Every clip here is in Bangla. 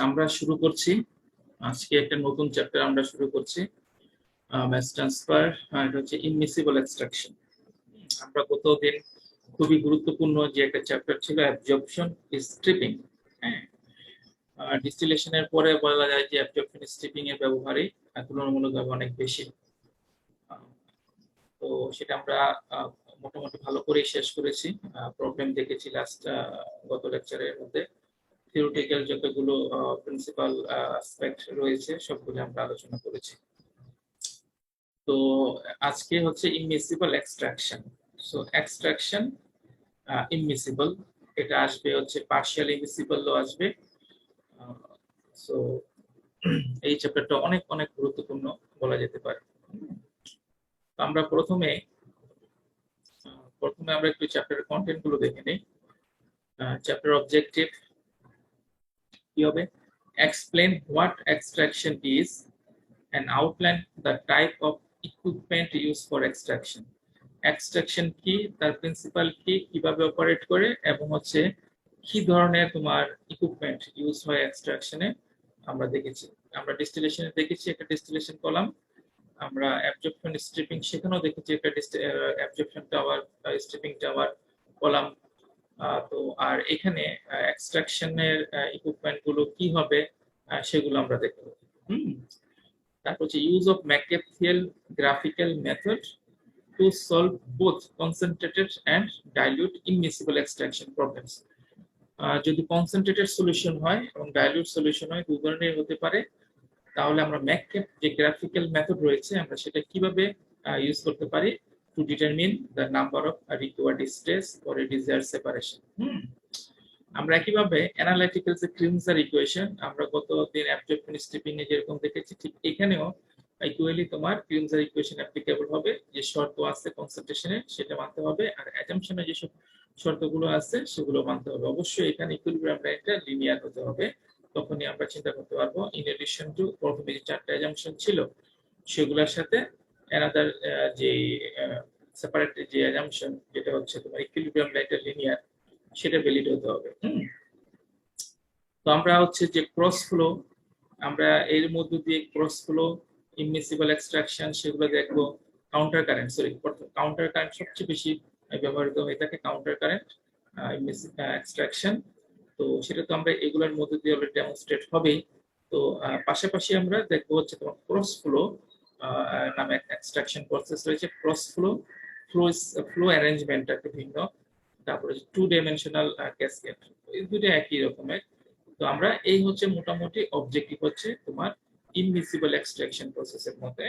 আমরা শুরু করছি আজকে একটা নতুন চ্যাপ্টার আমরা শুরু করছি ম্যাস ট্রান্সফার এটা হচ্ছে ইমমিসিবল এক্সট্রাকশন। আমরা গতদিন খুবই গুরুত্বপূর্ণ যে একটা চ্যাপ্টার ছিল অ্যাবজর্পশন স্ট্রিপিং। হ্যাঁ, ডিস্টিলেশনের পরে বলা যায় যে অ্যাবজর্পশন স্ট্রিপিং এর ব্যবহারই তুলনামূলকভাবে অনেক বেশি। তো সেটা আমরা মোটামুটি ভালো করেই শেষ করেছি। প্রবলেম দেখেছি লাস্ট গত লেকচারের মধ্যে। থিওরিটিক্যাল যতগুলো প্রিন্সিপাল অ্যাসপেক্ট রয়েছে সবগুলো আমরা আলোচনা করেছি। তো আজকে হচ্ছে ইমমিসিবল এক্সট্রাকশন। সো এক্সট্রাকশন ইমমিসিবল, এটা আসবে হচ্ছে পার্শিয়াল ইমমিসিবল ল আসবে। সো এই চ্যাপ্টারটা অনেক অনেক গুরুত্বপূর্ণ বলা যেতে পারে। আমরা প্রথমে আমরা একটু চ্যাপ্টারের কন্টেন্ট গুলো দেখে নেই। চ্যাপ্টার অবজেক্টিভ কি হবে? Explain what extraction is and outline the type of equipment used for extraction. Extraction কি, তার প্রিন্সিপাল কি, কিভাবে অপারেট করে, এবং হচ্ছে কি ধরনের তোমার ইকুইপমেন্ট ইউজ হয় এক্সট্রাকশনে আমরা দেখেছি। আমরা ডিস্টিলেশনে দেখেছি একটা ডিস্টিলেশন কলাম, আমরা অ্যাবজর্পশন স্ট্রিপিং সেখানেও দেখেছি একটা absorption tower, stripping tower column. তো আর এখানে এক্সট্রাকশনের ইকুইপমেন্ট গুলো কি হবে সেগুলো আমরা দেখব। তারপর হচ্ছে use of McCabe Thiele graphical method to solve both concentrated and dilute immiscible extraction problems. যদি কনসেন্ট্রেটেড সলিউশন হয় এবং ডাইলিউট সলিউশন হয়, দুই ধরনের হতে পারে, তাহলে আমরা ম্যাককেপ যে গ্রাফিক্যাল মেথড রয়েছে আমরা সেটা কিভাবে ইউজ করতে পারি to determine the number of required stage for a desired separation. আমরা একইভাবে অ্যানালিটিক্যাল যে ক্রিমজার ইকুয়েশন আমরা গত দিন অ্যাবজর্পশন স্ট্রিপিং এ যেরকম দেখেছি, ঠিক এখানেও ইকুয়ালি তোমার ক্রিমজার ইকুয়েশন অ্যাপ্লিকেবল হবে। যে শর্ত আছে কনসেন্ট্রেশনে সেটা মানতে হবে, আর অ্যাজাম্পশনে যে শর্তগুলো আছে সেগুলো মানতে হবে। অবশ্যই এখানে ইকুইলিব্রিয়াম লাইনটা লিনিয়ার হতে হবে, তখনই আমরা চিন্তা করতে পারবো ইন এডিশন টু প্রথমে যে চারটা অ্যাজাম্পশন ছিল সেগুলোর সাথে অ্যানাদার যে সেপারেট যে অ্যাজাম্পশন যেটা হচ্ছে তোমার ইকুইলিব্রিয়াম লাইনটা লিনিয়ার, সেটা ভ্যালিড হতে হবে। তো আমরা হচ্ছে যে ক্রস ফ্লো, আমরা এর মধ্যে দিয়ে ক্রস ফ্লো, ইমমিসিবল এক্সট্রাকশন সেগুলো দেখবো। কাউন্টার কারেন্ট, কাউন্টার কারেন্ট সবচেয়ে বেশি ব্যবহৃত হয়ে থাকে, কাউন্টার কারেন্ট এক্সট্রাকশন। তো সেটা তো আমরা এগুলোর মধ্যে দিয়ে অলরেডি ডেমনস্ট্রেট হবেই। তো পাশাপাশি আমরা দেখবো হচ্ছে তোমার ক্রস ফ্লো নামে এক্সট্রাকশন প্রসেস রয়েছে। ক্রস ফ্লো, ফ্লো অ্যারেঞ্জমেন্ট একটা ভিন্ন, তারপরে টু ডাইমেনশনাল ক্যাসকেড, এই দুটো একই রকমের। তো আমরা এই হচ্ছে মোটামুটি অবজেক্টিভ হচ্ছে তোমার ইমমিসিবল এক্সট্রাকশন প্রসেসের মধ্যে।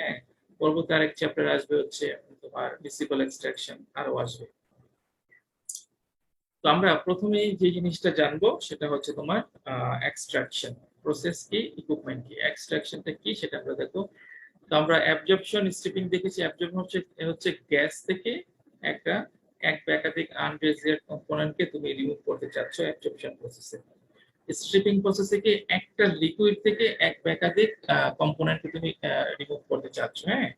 পরবর্তী আরেক চ্যাপ্টার আসবে হচ্ছে তোমার মিসিবল এক্সট্রাকশন, আরো আসবে। তো আমরা প্রথমেই যে জিনিসটা জানবো সেটা হচ্ছে তোমার এক্সট্রাকশন প্রসেস কি, ইকুইপমেন্ট কি, এক্সট্রাকশনটা কি সেটা আমরা দেখো। তো আমরা অ্যাবজর্পশন স্ট্রিপিং দেখেছি। অ্যাবজর্পশন হচ্ছে গ্যাস থেকে একটা এক বা একাধিক আনরেজিয়ার্ড কম্পোনেন্টকে তুমি রিমুভ করতে চাচ্ছ অ্যাবজর্পশন প্রসেসে। স্ট্রিপিং প্রসেসে কি একটা লিকুইড থেকে এক বা একাধিক কম্পোনেন্টকে তুমি রিমুভ করতে চাচ্ছ। হ্যাঁ,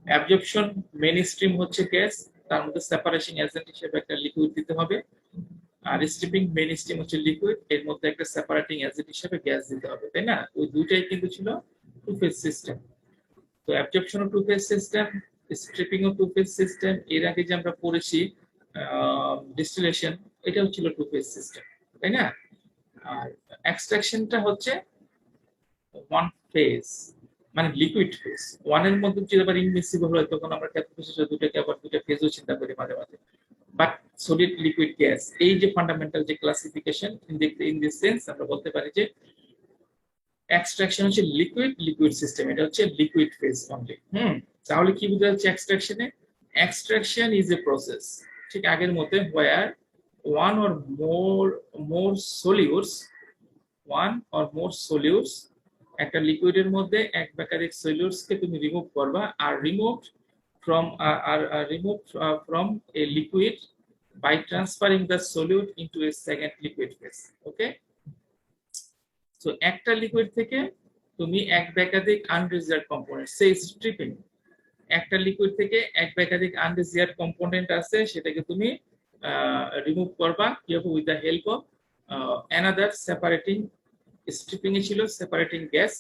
অ্যাবজর্পশন মেইন স্ট্রিম হচ্ছে গ্যাস, তার মধ্যে সেপারেশন এজেন্ট হিসেবে একটা লিকুইড দিতে হবে। আর স্ট্রিপিং মেইন স্ট্রিম হচ্ছে লিকুইড, এর মধ্যে একটা সেপারেটিং এজেন্ট হিসেবে গ্যাস দিতে হবে, তাই না? ওই দুইটাই কিন্তু ছিল টু ফেজ সিস্টেম। তো absorption two phase system, stripping ও টু ফেজ সিস্টেম। এর আগে যে আমরা পড়েছি ডিস্টিলেশন, এটাও ছিল টু ফেজ সিস্টেম, তাই না? আর এক্সট্রাকশনটা হচ্ছে ওয়ান ফেজ, মানে লিকুইড ফেজ। ওয়ানের মধ্যে যদি আবার ইনমিসিবল হয় তখন আমরা দুটাকে আবার দুটা ফেজও চিন্তা করি মাঝে মাঝে। বাট সলিড লিকুইড গ্যাস, এই যে ফান্ডামেন্টাল যে ক্লাসিফিকেশন, ইন দিস সেন্স আমরা বলতে পারি যে এক্সট্রাকশন হচ্ছে লিকুইড সিস্টেম, এটা হচ্ছে লিকুইড ফেজ অনলি। তাহলে কি বোঝা যাচ্ছে এক্সট্রাকশনে? এক্সট্রাকশন ইজ এ প্রসেস, ঠিক আগের মতে, হোয়ার ওয়ান অর মোর সলিউটস একটা লিকুইডের মধ্যে এক বা একাধিক সলিউটস কে তুমি রিমুভ করবা, আর remove from a liquid by transferring the solute into a second liquid phase. Okay, so একটা লিকুইড থেকে তুমি এক বা একাধিক আনরিজার্ভ কম্পোনেন্ট, সেই স্ট্রিপিং, একটা লিকুইড থেকে এক বা একাধিক আনরিজার্ভ কম্পোনেন্ট আছে সেটাকে তুমি রিমুভ করবা কিভাবে? With the help of another separating stripping এ ছিল সেপারেটিং গ্যাস,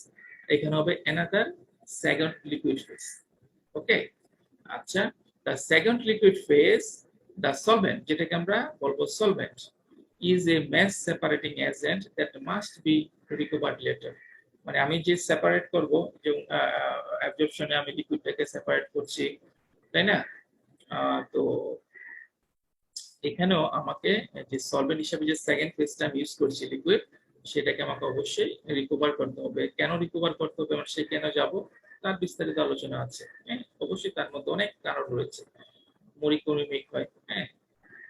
এখানে হবে another second liquid phase. Okay, আচ্ছা, the second liquid phase, the solvent, যেটাকে আমরা বলবো solvent, is a mass separating agent that must be recovered later। মানে আমি যে সেপারেট করব, যে অ্যাবজর্পশনে আমি লিকুইডটাকে সেপারেট করছি, তাই না? তো এখানেও আমাকে যে সলভেন্ট হিসেবে যে সেকেন্ড ফেজটা আমি ইউজ করছি লিকুইড, সেটাকে আমাকে অবশ্যই রিকভার করতে হবে। কেন রিকভার করতে হবে, আমরা সেখানে যাব, তার বিস্তারিত আলোচনা আছে। হ্যাঁ, অবশ্যই তার মধ্যে অনেক কারণ রয়েছে, মরিকোমিক হয়। হ্যাঁ,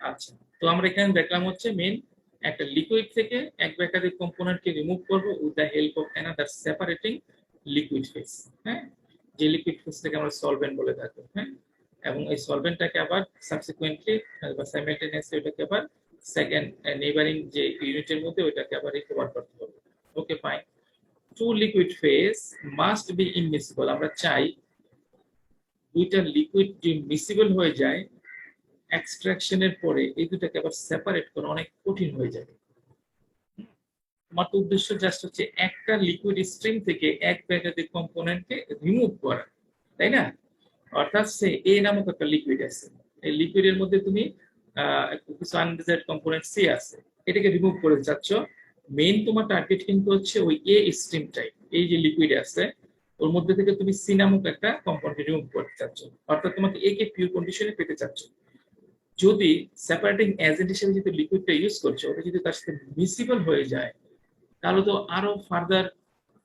আচ্ছা, তো আমরা এখানে দেখলাম হচ্ছে মেইন একটা লিকুইড থেকে এক বা একাধিক কম্পোনেন্টকে রিমুভ করব with the help of another separating liquid phase. হ্যাঁ, যে লিকুইড ফেজটাকে আমরা সলভেন্ট বলে থাকি। হ্যাঁ, এবং এই সলভেন্টটাকে আবার সাবসিকুয়েন্টলি বা সাইমালটেনিয়াসলি ওটাকে আবার সেকেন্ড নেইবারিং যে ইউনিটের মধ্যে ওটাকে আবার রিকভার করতে হবে। Okay, fine. Two liquid phase must be immiscible. আমরা চাই দুইটা লিকুইড যে মিসিবল হয়ে যায়, এক্সট্রাকশনের পরে এই দুটাকে আবার সেপারেট করা অনেক কঠিন হয়ে যাবে। আমার তো উদ্দেশ্য জাস্ট হচ্ছে একটা লিকুইড স্ট্রিম থেকে এক বা একাধিক কম্পোনেন্টকে রিমুভ করা, তাই না? অর্থাৎ সে এ নামক একটা লিকুইড আছে, এই লিকুইডের মধ্যে তুমি কিছু আনডিজায়ার্ড কম্পোনেন্ট সি আছে, এটাকে রিমুভ করে যাচ্ছ। মেইন তোমার টার্গেট কিন্তু হচ্ছে ওই এ স্ট্রিমটাই, এই যে লিকুইড আছে ওর মধ্যে থেকে তুমি সি নামক একটা কম্পাউন্ড রিমুভ করতে চাচ্ছ, অর্থাৎ তোমাকে এ কে পিওর কন্ডিশনে পেতে চাচ্ছ। যদি সেপারেটিং এজেন্ট হিসেবে যদি লিকুইডটা ইউজ করছো, ওটা যদি তার সাথে মিসিবল হয়ে যায়, তাহলে তো আরো ফার্দার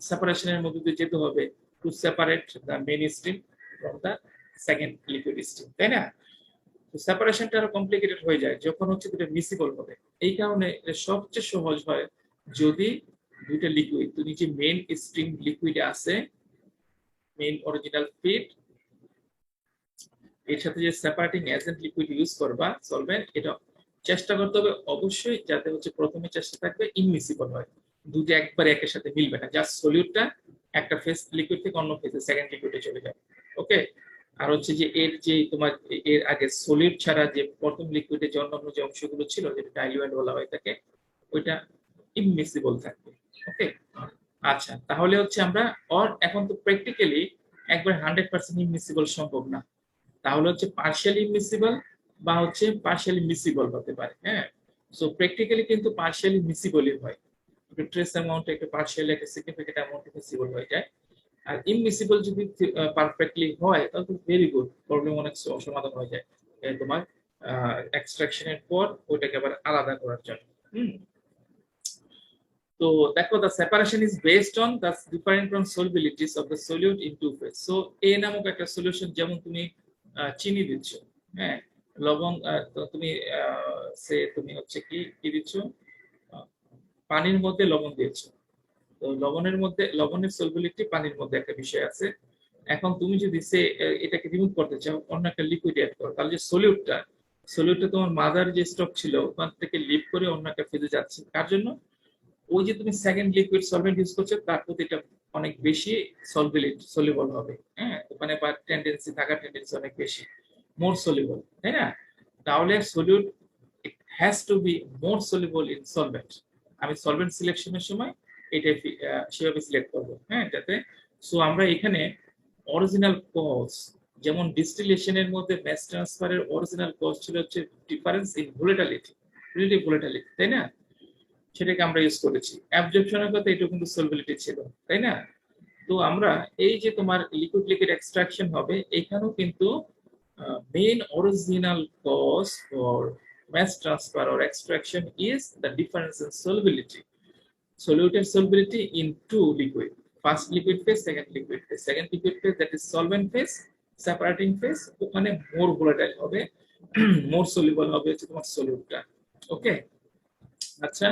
সেপারেশনের মধ্যে দিয়ে যেতে হবে to separate the main stream from the second liquid stream, তাই না? তো সেপারেশনটা আরো কমপ্লিকেটেড হয়ে যায় যখন হচ্ছে দুটো মিসিবল হবে। এই কারণে সবচেয়ে সহজ হয় যদি দুইটা লিকুইড, তুমি যে মেইন স্ট্রিম লিকুইডে আছে, মেইন অরিজিনাল ফিড, এর সাথে যে সেপারেটিং এজেন্ট লিকুইড ইউজ করবা সলভেন্ট, এটা চেষ্টা করতে হবে অবশ্যই যাতে হচ্ছে প্রথমে চেষ্টা থাকবে ইনমিসিবল হয়, দুটো একবারে একের সাথে মিলবে না, জাস্ট সলিউটটা একটা ফেজ লিকুইড থেকে অন্য ফেজে সেকেন্ড লিকুইডে চলে যাবে। ওকে, আর হচ্ছে যে এর যে তোমার এর আগে সলিউট ছাড়া যে প্রথম লিকুইডে যে অন্যান্য যে অংশগুলো ছিল, যেটা ডাইলুয়েন্ট বলা হয় থাকে, ওইটা ইমমিসিবল থাকবে। ওকে, আচ্ছা, তাহলে হচ্ছে আমরা এখন তো প্র্যাকটিক্যালি একবার 100% ইমমিসিবল সম্ভব না, তাহলে হচ্ছে পার্শিয়ালি মিসিবল বা হচ্ছে পার্শিয়ালি মিসিবল হতে পারে। হ্যাঁ, সো প্র্যাকটিক্যালি কিন্তু পার্শিয়ালি মিসিবলই হয়, একটা ট্রেস অ্যামাউন্ট একটা পার্শিয়ালি একটা সিগনিফিকেন্ট অ্যামাউন্ট মিসিবল হয়ে যায়। আর ইমমিসিবল যদি পারফেক্টলি হয় তাহলে তো ভেরি গুড, প্রবলেম অনেক সমাধান হয়ে যায় তোমার এক্সট্রাকশনের পর ওইটাকে আবার আলাদা করার জন্য। তো দেখো, the separation is based on the different from solubilities of the solute in two phase. So A নামক একটা সলিউশন, যেমন তুমি চিনি দিচ্ছ, হ্যাঁ, লবণ, তো তুমি তুমি হচ্ছে কি দিচ্ছ, পানির মধ্যে লবণ দিয়েছো। তো লবণের মধ্যে লবণের সলবিলিটি পানির মধ্যে একটা বিষয় আছে। এখন তুমি যদি এটাকে রিমুভ করতে চাও, অন্য একটা লিকুইড অ্যাড করো, তাহলে যে সলিউটটা তোমার মাদার যে স্টক ছিল ওখান থেকে লিভ করে অন্য একটা ফেজে যাচ্ছে। কার জন্য? ওই যে তুমি সেকেন্ড লিকুইড সলভেন্ট ইউজ করছো তার প্রতি এটা অনেক বেশি সলিবল হবে। হ্যাঁ, ওখানে বা টেন্ডেন্সি থাকার টেন্ডেন্সি অনেক বেশি, মোর সলিবল, তাই না? তাহলে solute it has to be more soluble in solvent. আমি সলভেন্ট সিলেকশনের সময় এটা সেভাবে সিলেক্ট করবো। হ্যাঁ, যাতে আমরা এখানে অরিজিনাল কজ, যেমন ডিস্টিলেশনের মধ্যে ম্যাস ট্রান্সফারের অরিজিনাল কজ ছিল হচ্ছে difference in volatility, relative volatility, তাই না? সেটাকে আমরা ইউজ করেছি। অ্যাবজর্পশনের কথা এটা কিন্তু সলবিলিটি ছিল, তাই না? তো আমরা এই যে তোমার লিকুইড লিকুইড এক্সট্রাকশন হবে, এখানেও কিন্তু main original cause for mass transfer or extraction is the difference in solubility, soluted solubility in two liquid, first liquid phase, second liquid phase, second liquid phase that is solvent phase, separating phase, ওখানে মোর ভোলাটাইল হবে, মোর সলিউবল হবে হচ্ছে তোমার সলিউটটা। ওকে, আচ্ছা,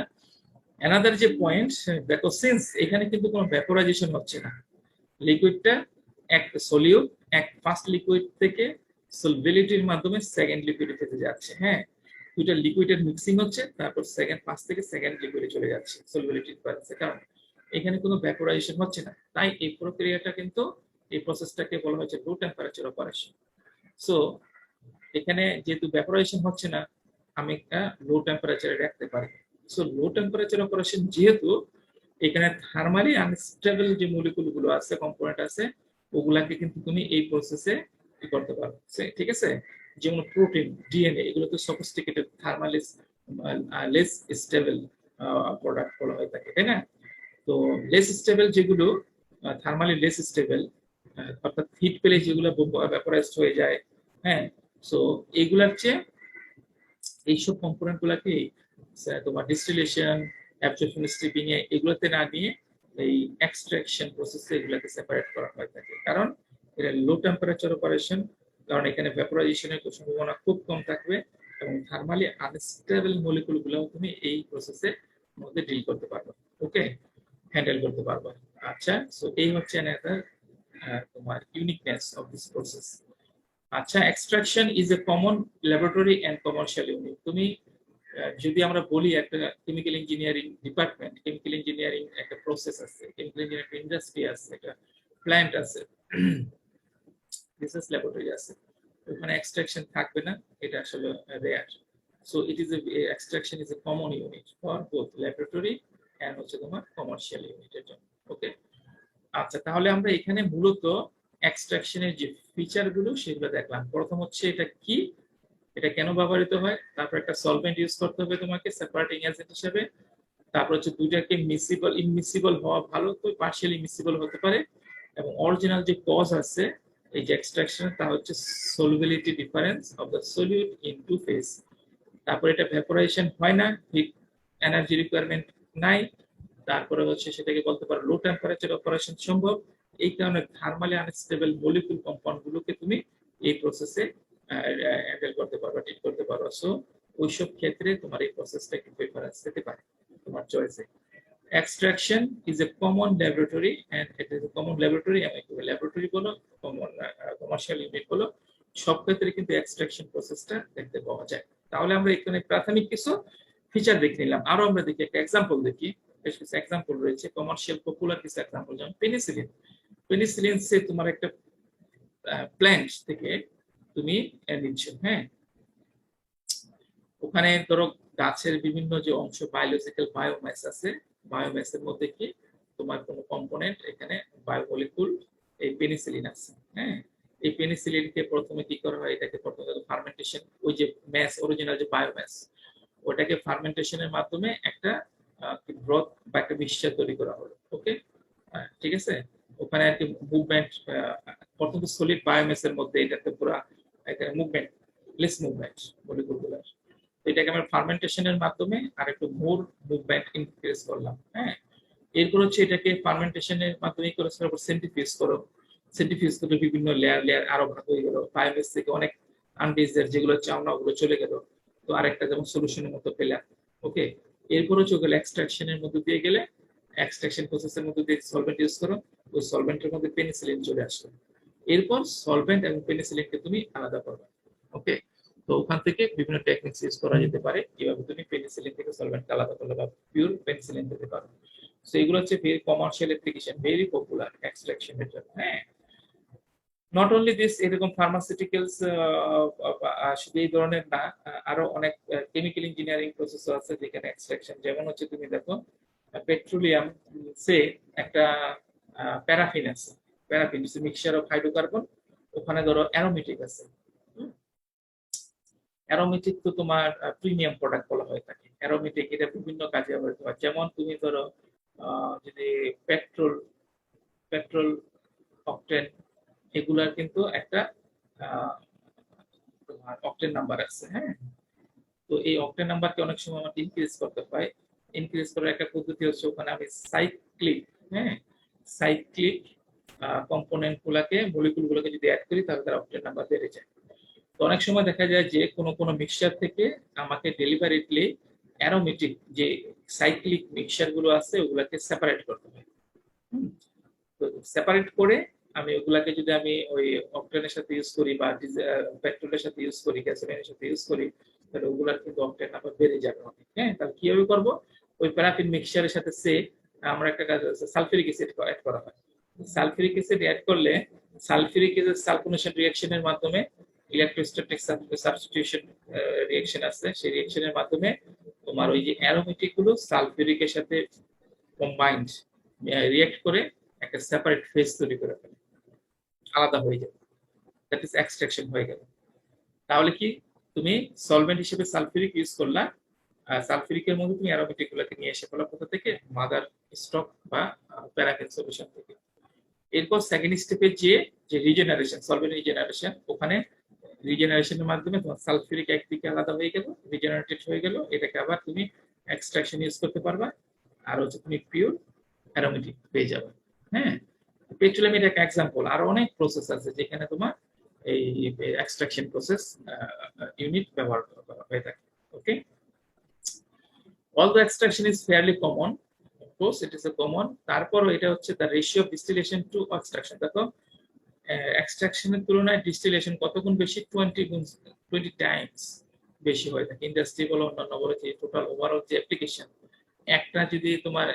অ্যানাদার যে পয়েন্ট, দেখো সিন্স এখানে কিন্তু কোনো ভ্যাপোরাইজেশন হচ্ছে না, লিকুইডটা এক সলিউট এক ফার্স্ট লিকুইড থেকে সলবিলিটির মাধ্যমে সেকেন্ড লিকুইডে যেতে যাচ্ছে। হ্যাঁ, দুইটা লিকুইডের মিক্সিং হচ্ছে, তারপর ফার্স্ট থেকে সেকেন্ড লিকুইডে চলে যাচ্ছে সলবিলিটির কারণে। এখানে কোনো ভ্যাপোরাইজেশন হচ্ছে না, তাই এই প্রক্রিয়াটা কিন্তু এই প্রসেসটাকে বলা হয়েছে লো টেম্পারেচার অপারেশন। সো এখানে যেহেতু ভ্যাপোরাইজেশন হচ্ছে না, আমি একটা লো টেম্পারেচারে রাখতে পারি। সো লো টেম্পারেচার অপারেশন যেহেতু, এখানে থার্মালি আনস্টেবল যে মলিকুল গুলো আছে, কম্পোনেন্ট আছে, ওগুলাকে কিন্তু তুমি এই প্রসেসে করতে পারো, ঠিক আছে? যেমন প্রোটিন, ডিএনএ, এগুলো তো sophisticated thermally less stable product বলা হয়ে থাকে, তাই না? তো লেস স্টেবল যেগুলো, থার্মালি লেস স্টেবল, অর্থাৎ হিট পেলে যেগুলো ভ্যাপোরাইজড হয়ে যায়, হ্যাঁ, সো এইগুলার চেয়ে এইসব কম্পোনেন্ট গুলাকে তোমার ডিস্টিলেশন, অ্যাবজর্পশন, স্ট্রিপিং এ এগুলোতে না নিয়ে এই এক্সট্রাকশন প্রসেসে এগুলোকে সেপারেট করা হয়ে থাকে। কারণ এটা লো টেম্পারেচার অপারেশন, কারণ এখানে ভ্যাপোরাইজেশনের সম্ভাবনা খুব কম থাকবে এবং থার্মালি আনস্টেবল মলিকুল গুলো তুমি এই প্রসেসের মধ্যে ডিল করতে পারবে, ওকে, হ্যান্ডেল করতে পারবে। আচ্ছা, সো এই হচ্ছে তোমার ইউনিকনেস অফ দিস প্রসেস। আচ্ছা, extraction is a common laboratory and commercial unit. তুমি যদি আমরা বলি একটা chemical engineering department, chemical engineering একটা প্রসেস আছে, কেমিক্যাল ইঞ্জিনিয়ারিং ইন্ডাস্ট্রি আছে, একটা প্ল্যান্ট আছে, রিসার্চ ল্যাবরেটরি আছে, ওখানে এক্সট্রাকশন থাকবে না, এটা আসলে rare. So it is extraction is a common unit for both laboratory and হচ্ছে তোমার কমার্শিয়াল ইউনিটের জন্য, ওকে। আচ্ছা, তাহলে আমরা এখানে মূলত এক্সট্রাকশনের যে ফিচার গুলো সেগুলো দেখলাম। প্রথম হচ্ছে এটা কি, এটা কেন ব্যবহৃত হয়, তারপর একটা সলভেন্ট ইউজ করতে হবে তোমাকে সেপারেটিং এজেন্ট হিসেবে, তারপর হচ্ছে দুইটাকে মিসিবল ইনমিসিবল হওয়া ভালো, তো পার্শিয়ালি মিসিবল হতে পারে, এবং অরিজিনাল যে কজ আছে এই যে এক্সট্রাকশন, তা হচ্ছে solubility difference of the solute in two phase. তারপর এটা ভ্যাপোরাইজেশন হয় না, ঠিক এনার্জি রিকোয়ারমেন্ট নাই, তারপরে হচ্ছে সেটাকে বলতে পারো লো টেম্পারেচার অপারেশন সম্ভব। এই কারণে থার্মালি আনস্টেবল মলিকুল কম্পাউন্ড গুলোকে তুমি এই প্রসেসে হ্যান্ডেল করতে পারো, ডিল করতে পারো। সো ওইসব ক্ষেত্রে তোমার এই প্রসেসটা কি প্রেফারেন্স দিতে পারে তোমার চয়েসে। Extraction is a common laboratory and it is a common laboratory, আমি ল্যাবরেটরি বলো, কমন কমার্শিয়াল ইউনিট বলো, সব ক্ষেত্রে কিন্তু এক্সট্রাকশন প্রসেসটা দেখতে পাওয়া যায়। তাহলে আমরা এখানে প্রাথমিক কিছু ফিচার দেখে নিলাম, আরো আমরা দেখি একটা এক্সাম্পল দেখি। বেশ কিছু এক্সাম্পল রয়েছে, কমার্শিয়াল পপুলার কিছু এক্সাম্পল, যেমন পেনিসিলিন। পেনিসিলিন সে তোমার একটা প্ল্যান্ট থেকে তুমি নিচ্ছ, হ্যাঁ, ওখানে ধরো গাছের বিভিন্ন যে অংশ, বায়োলজিক্যাল বায়োম্যাস আছে, বায়োম্যাসের মধ্যে কি তোমার কোনো কম্পোনেন্ট, এখানে বায়োমলিকুল এই পেনিসিলিন আছে, হ্যাঁ। এই পেনিসিলিনকে প্রথমে কি করা হয়, এটাকে প্রথমে ফার্মেন্টেশন, ওই যে ম্যাস, অরিজিনাল যে বায়োম্যাস, ওটাকে ফার্মেন্টেশনের মাধ্যমে একটা ব্রথ বা একটা মিক্সচার তৈরি করা হলো, ওকে, ঠিক আছে। ওখানে আর কি মুভমেন্ট, প্রথম সলিড বায়োম্যাসের মধ্যে এটাতে পুরো এখানে মুভমেন্ট, লেস মুভমেন্ট মলিকুলগুলোর, এটাকে আমরা ফার্মেন্টেশনের মাধ্যমে আর একটু মোর মুভমেন্ট ইনক্রিজ করলাম, হ্যাঁ। এরপর হচ্ছে এটাকে ফার্মেন্টেশনের মাধ্যমে করেছে, সেন্ট্রিফিউজ করো, সেন্ট্রিফিউজ করে বিভিন্ন লেয়ার লেয়ার আরো ভাগ হয়ে গেল, বায়োমেস থেকে অনেক আনডিজায়ার যেগুলো চাও না ওগুলো চলে গেল, তো আরেকটা যেমন সলিউশনের মতো পেলাম, ওকে। এরপর হচ্ছে ওগুলো এক্সট্রাকশনের মধ্যে দিয়ে গেলে, এক্সট্রাকশন প্রসেসের মধ্যে দিয়ে সলভেন্ট ইউজ করো, ওই সলভেন্টের মধ্যে পেনিসিলিন চলে আসলো, এরপর সলভেন্ট এবং পেনিসিলিনকে তুমি আলাদা করবে, ওকে। তো ওখান থেকে বিভিন্ন টেকনিক্স ইউজ করা যেতে পারে, কিভাবে তুমি পেনিসিলিন থেকে সলভেন্ট আলাদা করলে বা পিওর পেনিসিলিন পেতে পারো। সো এগুলো হচ্ছে very commercial application, very popular এক্সট্রাকশনের জন্য, হ্যাঁ। নট অনলি দিস, এরকম ফার্মাসিউটিক্যালস শুধু এই ধরনের না, আরো অনেক কেমিক্যাল ইঞ্জিনিয়ারিং প্রসেস আছে যেখানে এক্সট্রাকশন, যেমন হচ্ছে তুমি দেখো পেট্রোলিয়াম সে একটা প্যারাফিন আছে, প্যারাফিন মিক্সচার অফ হাইড্রোকার্বন, ওখানে ধরো অ্যারোমেটিক আছে, অ্যারোমেটিক তো তোমার প্রিমিয়াম প্রোডাক্ট বলা হয়ে থাকে। অ্যারোমেটিক এটা বিভিন্ন কাজে ব্যবহৃত হয়, যেমন তুমি ধরো যদি পেট্রোল, পেট্রোল অকটেন, এগুলার কিন্তু একটা তোমার অকটেন নাম্বার আছে, হ্যাঁ। তো এই অকটেন নাম্বারকে অনেক সময় আমাকে ইনক্রিজ করতে হয়, ইনক্রিজ করার একটা পদ্ধতি হচ্ছে ওখানে আমি সাইক্লিক, হ্যাঁ, সাইক্লিক কম্পোনেন্ট গুলাকে, মলিকুল গুলোকে যদি অ্যাড করি তাহলে তার অকটেন নাম্বার বেড়ে যায়। তো অনেক সময় দেখা যায় যে কোনো মিক্সচার থেকে আমাকে ডেলিভারিটলি অ্যারোমেটিক যে সাইক্লিক মিক্সচার গুলো আছে ওগুলাকে সেপারেট করতে হয়। তো সেপারেট করে আমি ওগুলাকে যদি আমি ওই অকটেনের সাথে ইউজ করি বা পেট্রোলের সাথে ইউজ করি, গ্যাসোলিনের সাথে ইউজ করি, তাহলে ওগুলার কিন্তু অকটেন নাম্বার বেড়ে যাবে অনেক, হ্যাঁ। তাহলে কিভাবে করবো, ওই প্যারাফিন মিক্সচারের সাথে সে আমরা একটা কাজ আছে, সালফিউরিক অ্যাসিড অ্যাড করা হয়। সালফিউরিক অ্যাসিড অ্যাড করলে সালফিউরিক অ্যাসিড সালফোনেশন রিঅ্যাকশনের মাধ্যমে, ইলেকট্রোস্ট্যাটিক সাবস্টিটিউশন রিঅ্যাকশন আছে, সেই রিঅ্যাকশনের মাধ্যমে তোমার ওই যে অ্যারোমেটিক গুলো সালফিউরিকের সাথে কম্বাইন্ড রিঅ্যাক্ট করে একটা সেপারেট ফেজ তৈরি করে ফেলে, আলাদা হয়ে যাবে, দ্যাট ইজ এক্সট্রাকশন হয়ে গেল। তাহলে কি তুমি সলভেন্ট হিসেবে সালফিউরিক ইউজ করলা, সালফিউরিকের মধ্যে তুমি অ্যারোমেটিক গুলোকে নিয়ে এসে ফেলা কোথা থেকে, মাদার স্টক বা প্যারাফিন সলিউশন থেকে। এরপর সেকেন্ড স্টেপে যে রিজেনারেশন, সলভেন্ট রিজেনারেশন, ওখানে রিজেনারেশনের মাধ্যমে তোমার সালফিউরিক একদিকে আলাদা হয়ে গেল, রিজেনারেটেড হয়ে গেল, এটাকে আবার তুমি এক্সট্রাকশন ইউজ করতে পারবা, আর হচ্ছে তুমি পিওর অ্যারোমেটিক পেয়ে যাবে। হ্যাঁ, পেট্রোলিয়াম এটা একটা এক্সাম্পল, আর অনেক প্রসেস আছে যেখানে তোমার এই এক্সট্রাকশন প্রসেস ইউনিট ব্যবহার করা হয়ে থাকে। ওকে, although extraction is fairly common, of course it is a common, তারপরও এটা হচ্ছে the ratio of distillation to extraction। দেখো এক্সট্রাকশনের তুলনায় ডিস্টিলেশন কত গুণ বেশি, 20 টাইমস বেশি হয়ে থাকে। ইন্ডাস্ট্রি বলো অন্যান্য বলো, যে টোটাল ওভারঅল যে অ্যাপ্লিকেশন, একটা যদি তোমার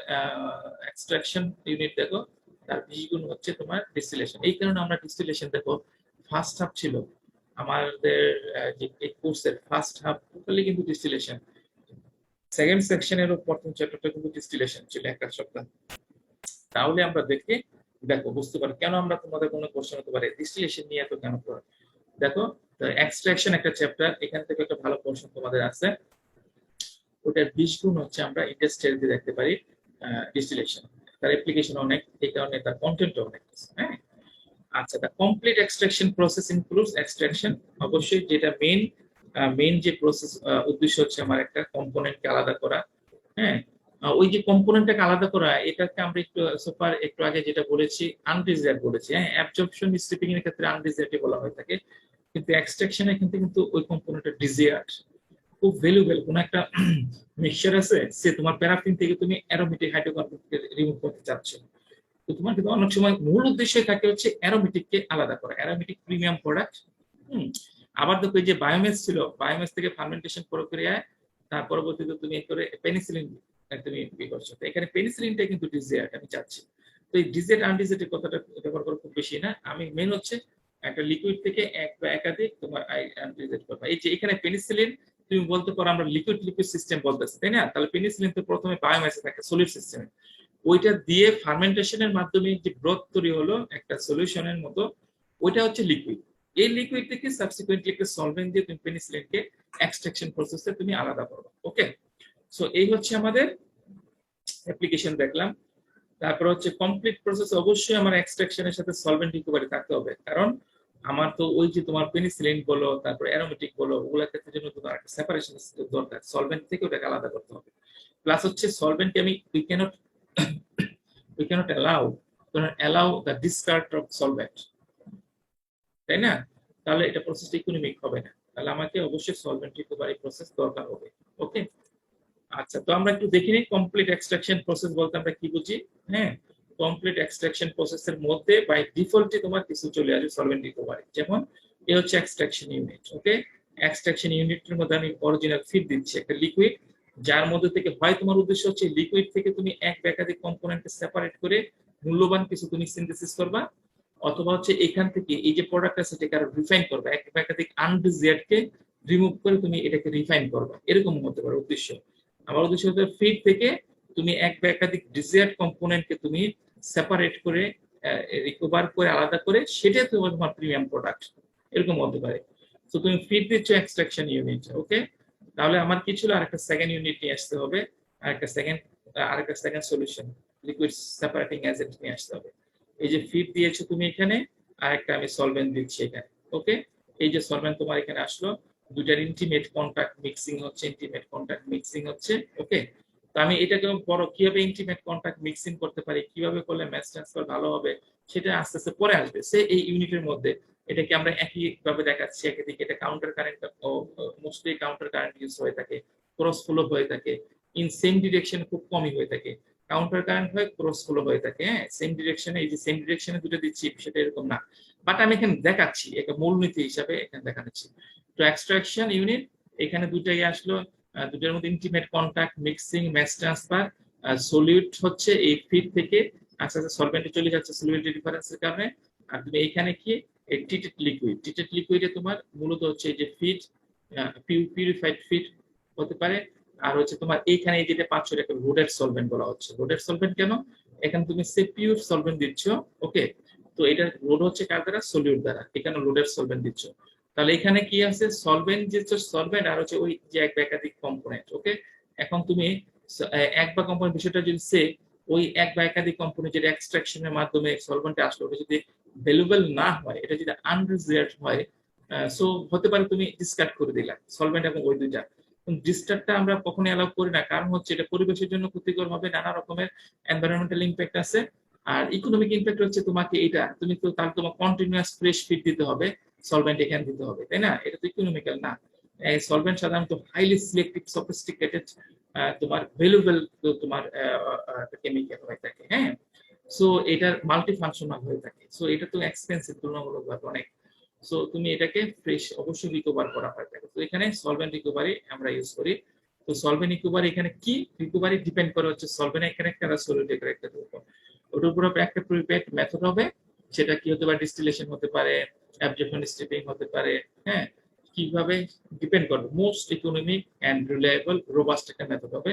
এক্সট্রাকশন ইউনিট দেখো, তার 20 গুণ হচ্ছে তোমার ডিস্টিলেশন। এই কারণে আমরা ডিস্টিলেশন দেখো ফার্স্ট হাফ ছিল আমাদের যে এই কোর্সের ফার্স্ট হাফ টোটালি কিন্তু ডিস্টিলেশন, সেকেন্ড সেকশনের প্রথম চ্যাপ্টারটা কিন্তু ডিস্টিলেশন ছিল একটা সপ্তাহ। তাহলে আমরা দেখো বুঝতে পারি কেন আমরা তোমাদের কোনো কোশ্চেন হতে পারে ডিস্টিলেশন নিয়ে এত কেন পড়া। দেখো এক্সট্রাকশন একটা চ্যাপ্টার, এখান থেকে একটা ভালো কোশ্চেন তোমাদের আছে, ওটার 20 গুণ হচ্ছে আমরা ইন্ডাস্ট্রিয়ালতে দেখতে পারি ডিস্টিলেশন, তার অ্যাপ্লিকেশন অনেক, এই কারণে তার কন্টেন্ট অনেক। হ্যাঁ, আচ্ছা, the complete extraction process includes extraction, অবশ্যই যেটা মেইন যে প্রসেস উদ্দেশ্য হচ্ছে আমার একটা কম্পোনেন্টকে আলাদা করা। হ্যাঁ, ওই যে কম্পোনেন্টটাকে আলাদা করা, এটাকে আমরা একটু আগে যেটা বলেছি আনডিজায়ার্ড বলেছি। হ্যাঁ, অ্যাবজর্পশন স্ট্রিপিং এর ক্ষেত্রে আনডিজায়ার্ড বলা হয়ে থাকে, কিন্তু এক্সট্রাকশনের ক্ষেত্রে কিন্তু ওই কম্পোনেন্টটা ডিজায়ার্ড, খুব ভ্যালুয়েবল। কোন একটা মিক্সচার আছে, সে তোমার প্যারাফিন থেকে তুমি অ্যারোমেটিক হাইড্রোকার্বনকে রিমুভ করতে চাচ্ছ, তো তোমার কিন্তু অনেক সময় মূল উদ্দেশ্য থাকে হচ্ছে অ্যারোমেটিককে আলাদা করা, অ্যারোমেটিক প্রিমিয়াম প্রোডাক্ট। আবার দেখো এই যে বায়োমেস ছিল, বায়োমেস থেকে ফার্মেন্টেশন প্রক্রিয়ায় তার পরবর্তীতে তুমি করে পেনিসিলিন তুমি বিক্রি করছো, তো এখানে পেনিসিলিনটা কিন্তু ডিজায়ার্ড আমি চাচ্ছি। তো এই ডিজেট আনডিজেটের কথাটা ব্যবহার করা খুব বেশি না, আমি মেন হচ্ছে একটা লিকুইড থেকে এক বা একাধিক তোমার আনডিজেট করবা। এই যে এখানে পেনিসিলিন তুমি বলতে পারো আমরা লিকুইড সিস্টেম বলতেছি, তাই না? তাহলে পেনিসিলিন তো প্রথমে বায়োমেসে থাকে, সলিড সিস্টেমে, ওইটা দিয়ে ফার্মেন্টেশনের মাধ্যমে যে ব্রথ তৈরি হলো একটা সলিউশনের মতো, ওইটা হচ্ছে লিকুইড। এই লিকুইড থেকে সাবসিকুয়েন্টলি একটা সলভেন্ট দিয়ে তুমি পেনিসিলিনকে এক্সট্রাকশন প্রসেসে তুমি আলাদা করবে। ওকে, সো এই হচ্ছে আমাদের অ্যাপ্লিকেশন দেখলাম। তারপর হচ্ছে কমপ্লিট প্রসেস, অবশ্যই আমার এক্সট্রাকশনের সাথে সলভেন্ট রিকভারি থাকতে হবে, কারণ আমার তো ওই যে তোমার পেনিসিলিন বলো তারপর অ্যারোমেটিক বলো, ওগুলোর ক্ষেত্রে জন্য তোমার একটা সেপারেশন দরকার, সলভেন্ট থেকে ওটাকে আলাদা করতে হবে। প্লাস হচ্ছে সলভেন্টকে we cannot allow the discard of solvent, তাই না? তাহলে এটা প্রসেসটা ইকোনমিক হবে না, তাহলে আমাকে অবশ্যই সলভেন্ট রিকভারি প্রসেস দরকার হবে। ওকে, আচ্ছা, তো আমরা একটু দেখি নিই কমপ্লিট এক্সট্রাকশন প্রসেস বলতে আমরা কি বুঝি। হ্যাঁ, কমপ্লিট এক্সট্রাকশন প্রসেসের মধ্যে বাই ডিফল্টে তোমার কিছু চলে আসবে সলভেন্ট রিকভারি, যেমন এ হচ্ছে এক্সট্রাকশন ইউনিট। ওকে, এক্সট্রাকশন ইউনিটের মধ্যে আমি অরিজিনাল ফিড দিচ্ছি একটা লিকুইড, যার মধ্যে থেকে হয় তোমার উদ্দেশ্য হচ্ছে লিকুইড থেকে তুমি এক বা একাধিক কম্পোনেন্টকে সেপারেট করে মূল্যবান কিছু তুমি সিনথেসিস করবা, অথবা হচ্ছে এখান থেকে এই যে প্রোডাক্ট আছে সেটাকে আরো রিফাইন করবা, এক বা একাধিক আনডিজায়ার্ডকে রিমুভ করে তুমি এটাকে রিফাইন করবা, এরকম হতে পারে উদ্দেশ্য। আমার উদ্দেশ্য হচ্ছে ফিড থেকে তুমি এক বা একাধিক ডিজায়ার্ড কম্পোনেন্টকে তুমি সেপারেট করে রিকভার করে আলাদা করে সেটা তোমার প্রিমিয়াম প্রোডাক্ট, এরকম হতে পারে। তো তুমি ফিড দিচ্ছ এক্সট্রাকশন ইউনিট। ওকে, তাহলে আমার কি ছিল, আরেকটা সেকেন্ড ইউনিট নিয়ে আসতে হবে, আরেকটা second solution liquid separating agent নিয়ে আসতে হবে। এই যে ফিড দিয়েছো তুমি এখানে, আরেকটা আমি সলভেন্ট দিচ্ছি এখানে। ওকে, এই যে সলভেন্ট তোমার এখানে আসলো, দুইটার ইন্টিমেট কন্টাক্ট মিক্সিং হচ্ছে। ওকে, তো আমি এটাকে বড় কিভাবে ইন্টিমেট কন্টাক্ট মিক্সিং করতে পারি, কিভাবে করলে ম্যাস ট্রান্সফার ভালো হবে, সেটা আস্তে আস্তে পরে আসবে। সে এই ইউনিটের মধ্যে এটাকে আমরা একই ভাবে দেখাচ্ছি, একদিকে এটা counter current, mostly counter current use হয়ে থাকে, ক্রস ফ্লো হয়ে থাকে, ইন সেম ডিরেকশন খুব কমই হয়ে থাকে, কাউন্টার কারেন্ট হয়, ক্রস ফ্লো হয়ে থাকে। হ্যাঁ, সেম ডিরেকশনে, এই যে সেম ডিরেকশনে দুটো দিচ্ছি সেটা এরকম না, বাট আমি এখানে দেখাচ্ছি একটা মূলনীতি হিসাবে এখানে দেখাচ্ছি। তো এক্সট্রাকশন ইউনিট এখানে দুটাই আসলো, দুটার মধ্যে intimate contact, mixing, mass transfer, solute হচ্ছে এই ফিড থেকে আস্তে আস্তে সলভেন্টে চলে যাচ্ছে সলিউবিলিটি ডিফারেন্সের কারণে। আর তুমি এখানে কি ট্রিটেড লিকুইডে তোমার মূলত হচ্ছে এই যে ফিড, পিউরিফাইড ফিড হতে পারে, আর হচ্ছে তোমার এইখানে এই যেটা পাচ্ছ এটাকে রোডেড সলভেন্ট বলা হচ্ছে। রোডেড সলভেন্ট কেন? এখানে তুমি সে পিওর সলভেন্ট দিচ্ছ, ওকে, তো এটা রোড হচ্ছে কার দ্বারা? সলিউট দ্বারা, এখানে রোডেড সলভেন্ট দিচ্ছ। তাহলে এখানে কি আছে? সলভেন্ট যে সলভেন্ট আর হচ্ছে ওই যে এক বা একাধিক কম্পোনেন্ট, ওকে। এখন তুমি এক বা কম্পোনেন্ট বিষয়টা যদি সে ওই এক বা একাধিক কম্পোনেন্ট যেটা এক্সট্রাকশনের মাধ্যমে সলভেন্টে আসলো ওটা যদি ভ্যালুয়েবল না হয়, এটা যদি আনরিজার্ভড হয়, সো হতে পারে তুমি ডিসকার্ড করে দিলা সলভেন্ট এবং ওই দুইটা। ডিসকার্ডটা আমরা কখনোই অ্যালাউ করি না, কারণ হচ্ছে এটা পরিবেশের জন্য ক্ষতিকর হবে, নানা রকমের এনভায়রনমেন্টাল ইমপ্যাক্ট আছে। আর ইকোনমিক ইমপ্যাক্ট হচ্ছে তোমাকে এটা তুমি তো তাহলে তোমার কন্টিনিউয়াস ফ্রেশ ফিড দিতে হবে, সলভেন্ট এখানে দিতে হবে, তাই না? এটা তো ইকোনমিক্যাল না। এই সলভেন্ট সাধারণত হাইলি সিলেক্টিভ সফিস্টিকেটেড তোমার ভ্যালুয়েবল তোমার কেমিক্যাল হয়ে থাকে, হ্যাঁ। সো এটার মাল্টি ফাংশনাল হয়ে থাকে, সো এটা তো এক্সপেন্সিভ তুলনামূলকভাবে অনেক। সো তুমি এটাকে ফ্রেশ অবশ্যই রিকভার করা হয় থাকে। তো এখানে সলভেন্ট রিকভারি আমরা ইউজ করি। তো সলভেন্ট রিকভারি এখানে কি রিকভারি ডিপেন্ড করে হচ্ছে সলভেন্ট ক্যারেক্টার আর সলিউটের ক্যারেক্টারের উপর। ওটার উপর একটা প্রিপেয়ার্ড মেথড হবে, সেটা কি হতে পারে? ডিস্টিলেশন হতে পারে, অ্যাবজর্পশন স্ট্রিপিং হতে পারে, হ্যাঁ। কিভাবে ডিপেন্ড করবে, most economic and reliable robust একটা মেথড হবে।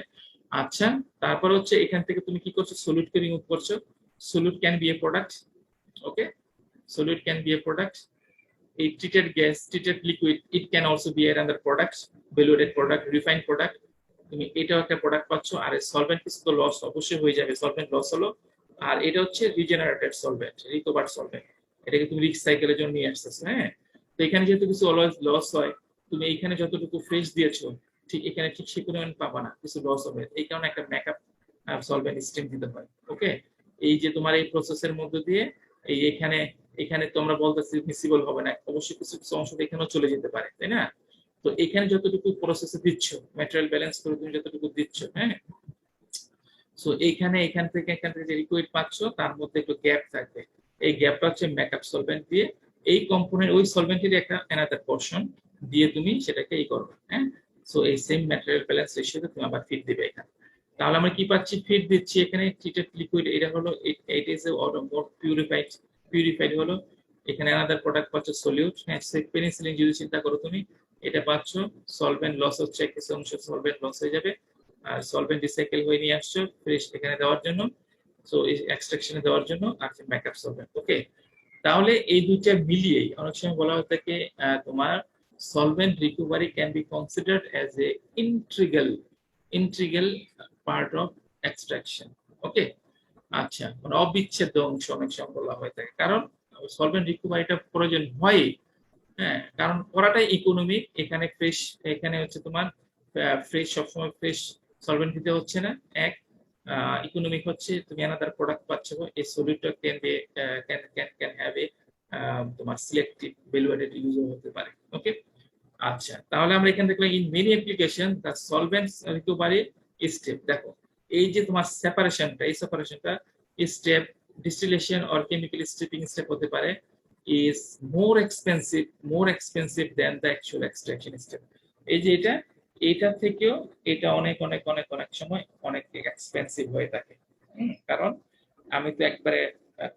আচ্ছা, তারপর হচ্ছে এখান থেকে তুমি কি করছো? সলিউটকে রিমুভ করছো। সলিউট can be a product, okay, solute can be a product. a treated gas, treated liquid, it can also be another product, valuated product, refined product. তুমি এটাও একটা প্রোডাক্ট পাচ্ছ। আর সলভেন্ট কিছু তো লস অবশ্যই হয়ে যাবে, সলভেন্ট লস হলো। আর এটা হচ্ছে রিজেনারেটেড সলভেন্ট, রিকভার্ড সলভেন্ট, এটাকে তুমি রিসাইকেলের জন্য নিয়ে আসতেছো, হ্যাঁ। তো এখানে যেহেতু কিছু অলওয়েজ লস হয়, তুমি এখানে যতটুকু ফ্রেশ দিয়েছো ঠিক এখানে ঠিক সেই পরিমাণ পাবা না, কিছু লস হবে। এই কারণে একটা মেকআপ সলভেন্ট স্ট্রিম দিতে হয়, ওকে। এই যে তোমার এই প্রসেসের মধ্যে দিয়ে এই এখানে এখানে তোমরা বলতেছি মিসিবল হবে না, অবশ্যই কিছু কিছু অংশ এখানেও চলে যেতে পারে, তাই না? তো এখানে যতটুকু প্রসেসে দিচ্ছ, ম্যাটেরিয়াল ব্যালেন্স করে তুমি যতটুকু দিচ্ছ, হ্যাঁ। সো এইখানে এখান থেকে যে লিকুইড পাচ্ছ তার মধ্যে একটু গ্যাপ থাকবে, এই গ্যাপটা হচ্ছে মেকআপ সলভেন্ট দিয়ে এই কম্পোনেন্ট ওই সলভেন্টের একটা অ্যানাদার পোরশন দিয়ে তুমি সেটাকে এই করবে, হ্যাঁ। সো এই সেম ম্যাটেরিয়াল ব্যালেন্স রেশিওতে তুমি আবার ফিড দিবে এখানে। তাহলে আমরা কি পাচ্ছি? ফিড দিচ্ছি এখানে ট্রিটেড লিকুইড, এটা হলো ইট ইজ এ মোর পিউরিফাইড হলো। এখানে আলাদা প্রোডাক্ট পাচ্ছ সলিউট, হ্যাঁ। পেনিসিলিন যদি চিন্তা করো তুমি, এটা পাচ্ছ। সলভেন্ট লস হচ্ছে, কিছু অংশ সলভেন্ট লস হয়ে যাবে, আর সলভেন্ট রিসাইকেল হয়ে নিয়ে আসছো ফ্রেশ এখানে দেওয়ার জন্য, সো এই এক্সট্রাকশনে দেওয়ার জন্য, আর ব্যাকআপ সলভেন্ট, ওকে। তাহলে এই দুইটা মিলিয়েই অনেক সময় বলা হয়ে থাকে তোমার solvent recovery can be considered as a integral part of extraction, okay. আচ্ছা, মানে অবিচ্ছেদ্য অংশ অনেক সময় বলা হয়ে থাকে, কারণ সলভেন্ট রিকভারিটা প্রয়োজন হয়, হ্যাঁ, কারণ করাটাই ইকোনমিক। এখানে ফ্রেশ, এখানে হচ্ছে তোমার ফ্রেশ, সবসময় ফ্রেশ সলভেন্ট দিতে হচ্ছে না, এক। ইকোনমিক হচ্ছে তুমি আনাদার প্রোডাক্ট পাচ্ছ, এই সলিউটটা can be can have a তোমার সিলেক্টিভ ভ্যালুয়েটেড ইউজও হতে পারে, ওকে। আচ্ছা, তাহলে আমরা এখানে দেখলাম in many application the solvents recovery step. দেখো এই যে তোমার সেপারেশনটা, এই সেপারেশনটা step, distillation or chemical stripping step হতে পারে, is more expensive than the actual extraction step. এই যে এটা থেকেও এটা অনেক অনেক অনেক অনেক সময় অনেক এক্সপেন্সিভ হয়ে থাকে, কারণ আমি তো একবারে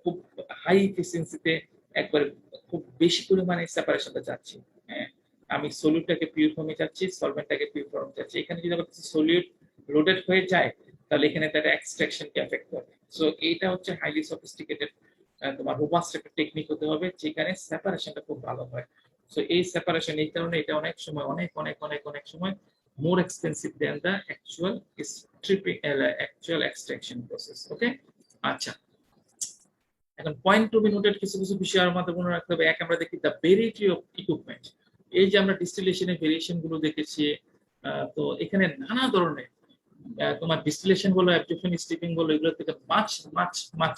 খুব হাই এফিসিয়েন্সিতে একবারে খুব বেশি পরিমাণে সেপারেশনটা চাচ্ছি, হ্যাঁ। আমি সলিউটটাকে পিওর ফর্মে চাচ্ছি, সলভেন্টটাকে পিওর ফর্মে চাচ্ছি। এখানে যদি আবার সলিউট লোডেড হয়ে যায় তাহলে এখানে তার এক্সট্রাকশনকে এফেক্ট করবে। সো এইটা হচ্ছে হাইলি সফিস্টিকেটেড তোমার রোবাস্ট একটা টেকনিক হতে হবে যেখানে সেপারেশনটা খুব ভালো হয়। সো এই সেপারেশন, এই কারণে এটা অনেক সময় অনেক অনেক অনেক অনেক সময় more expensive than the actual extraction process, okay. আচ্ছা, এখন পয়েন্ট টু বি নোটেড কিছু কিছু বিষয় আমাদের মনে রাখতে হবে। এক, আমরা দেখি দ্য ভেরিয়েটি অফ ইকুইপমেন্ট। এই যে আমরা ডিস্টিলেশনের ভেরিয়েশন গুলো দেখেছি, তো এখানে নানা ধরনের তোমার ডিস্টিলেশন বলো, অ্যাবজর্পশন স্টিপিং বলো, এগুলো থেকে মাছ মাছ মাছ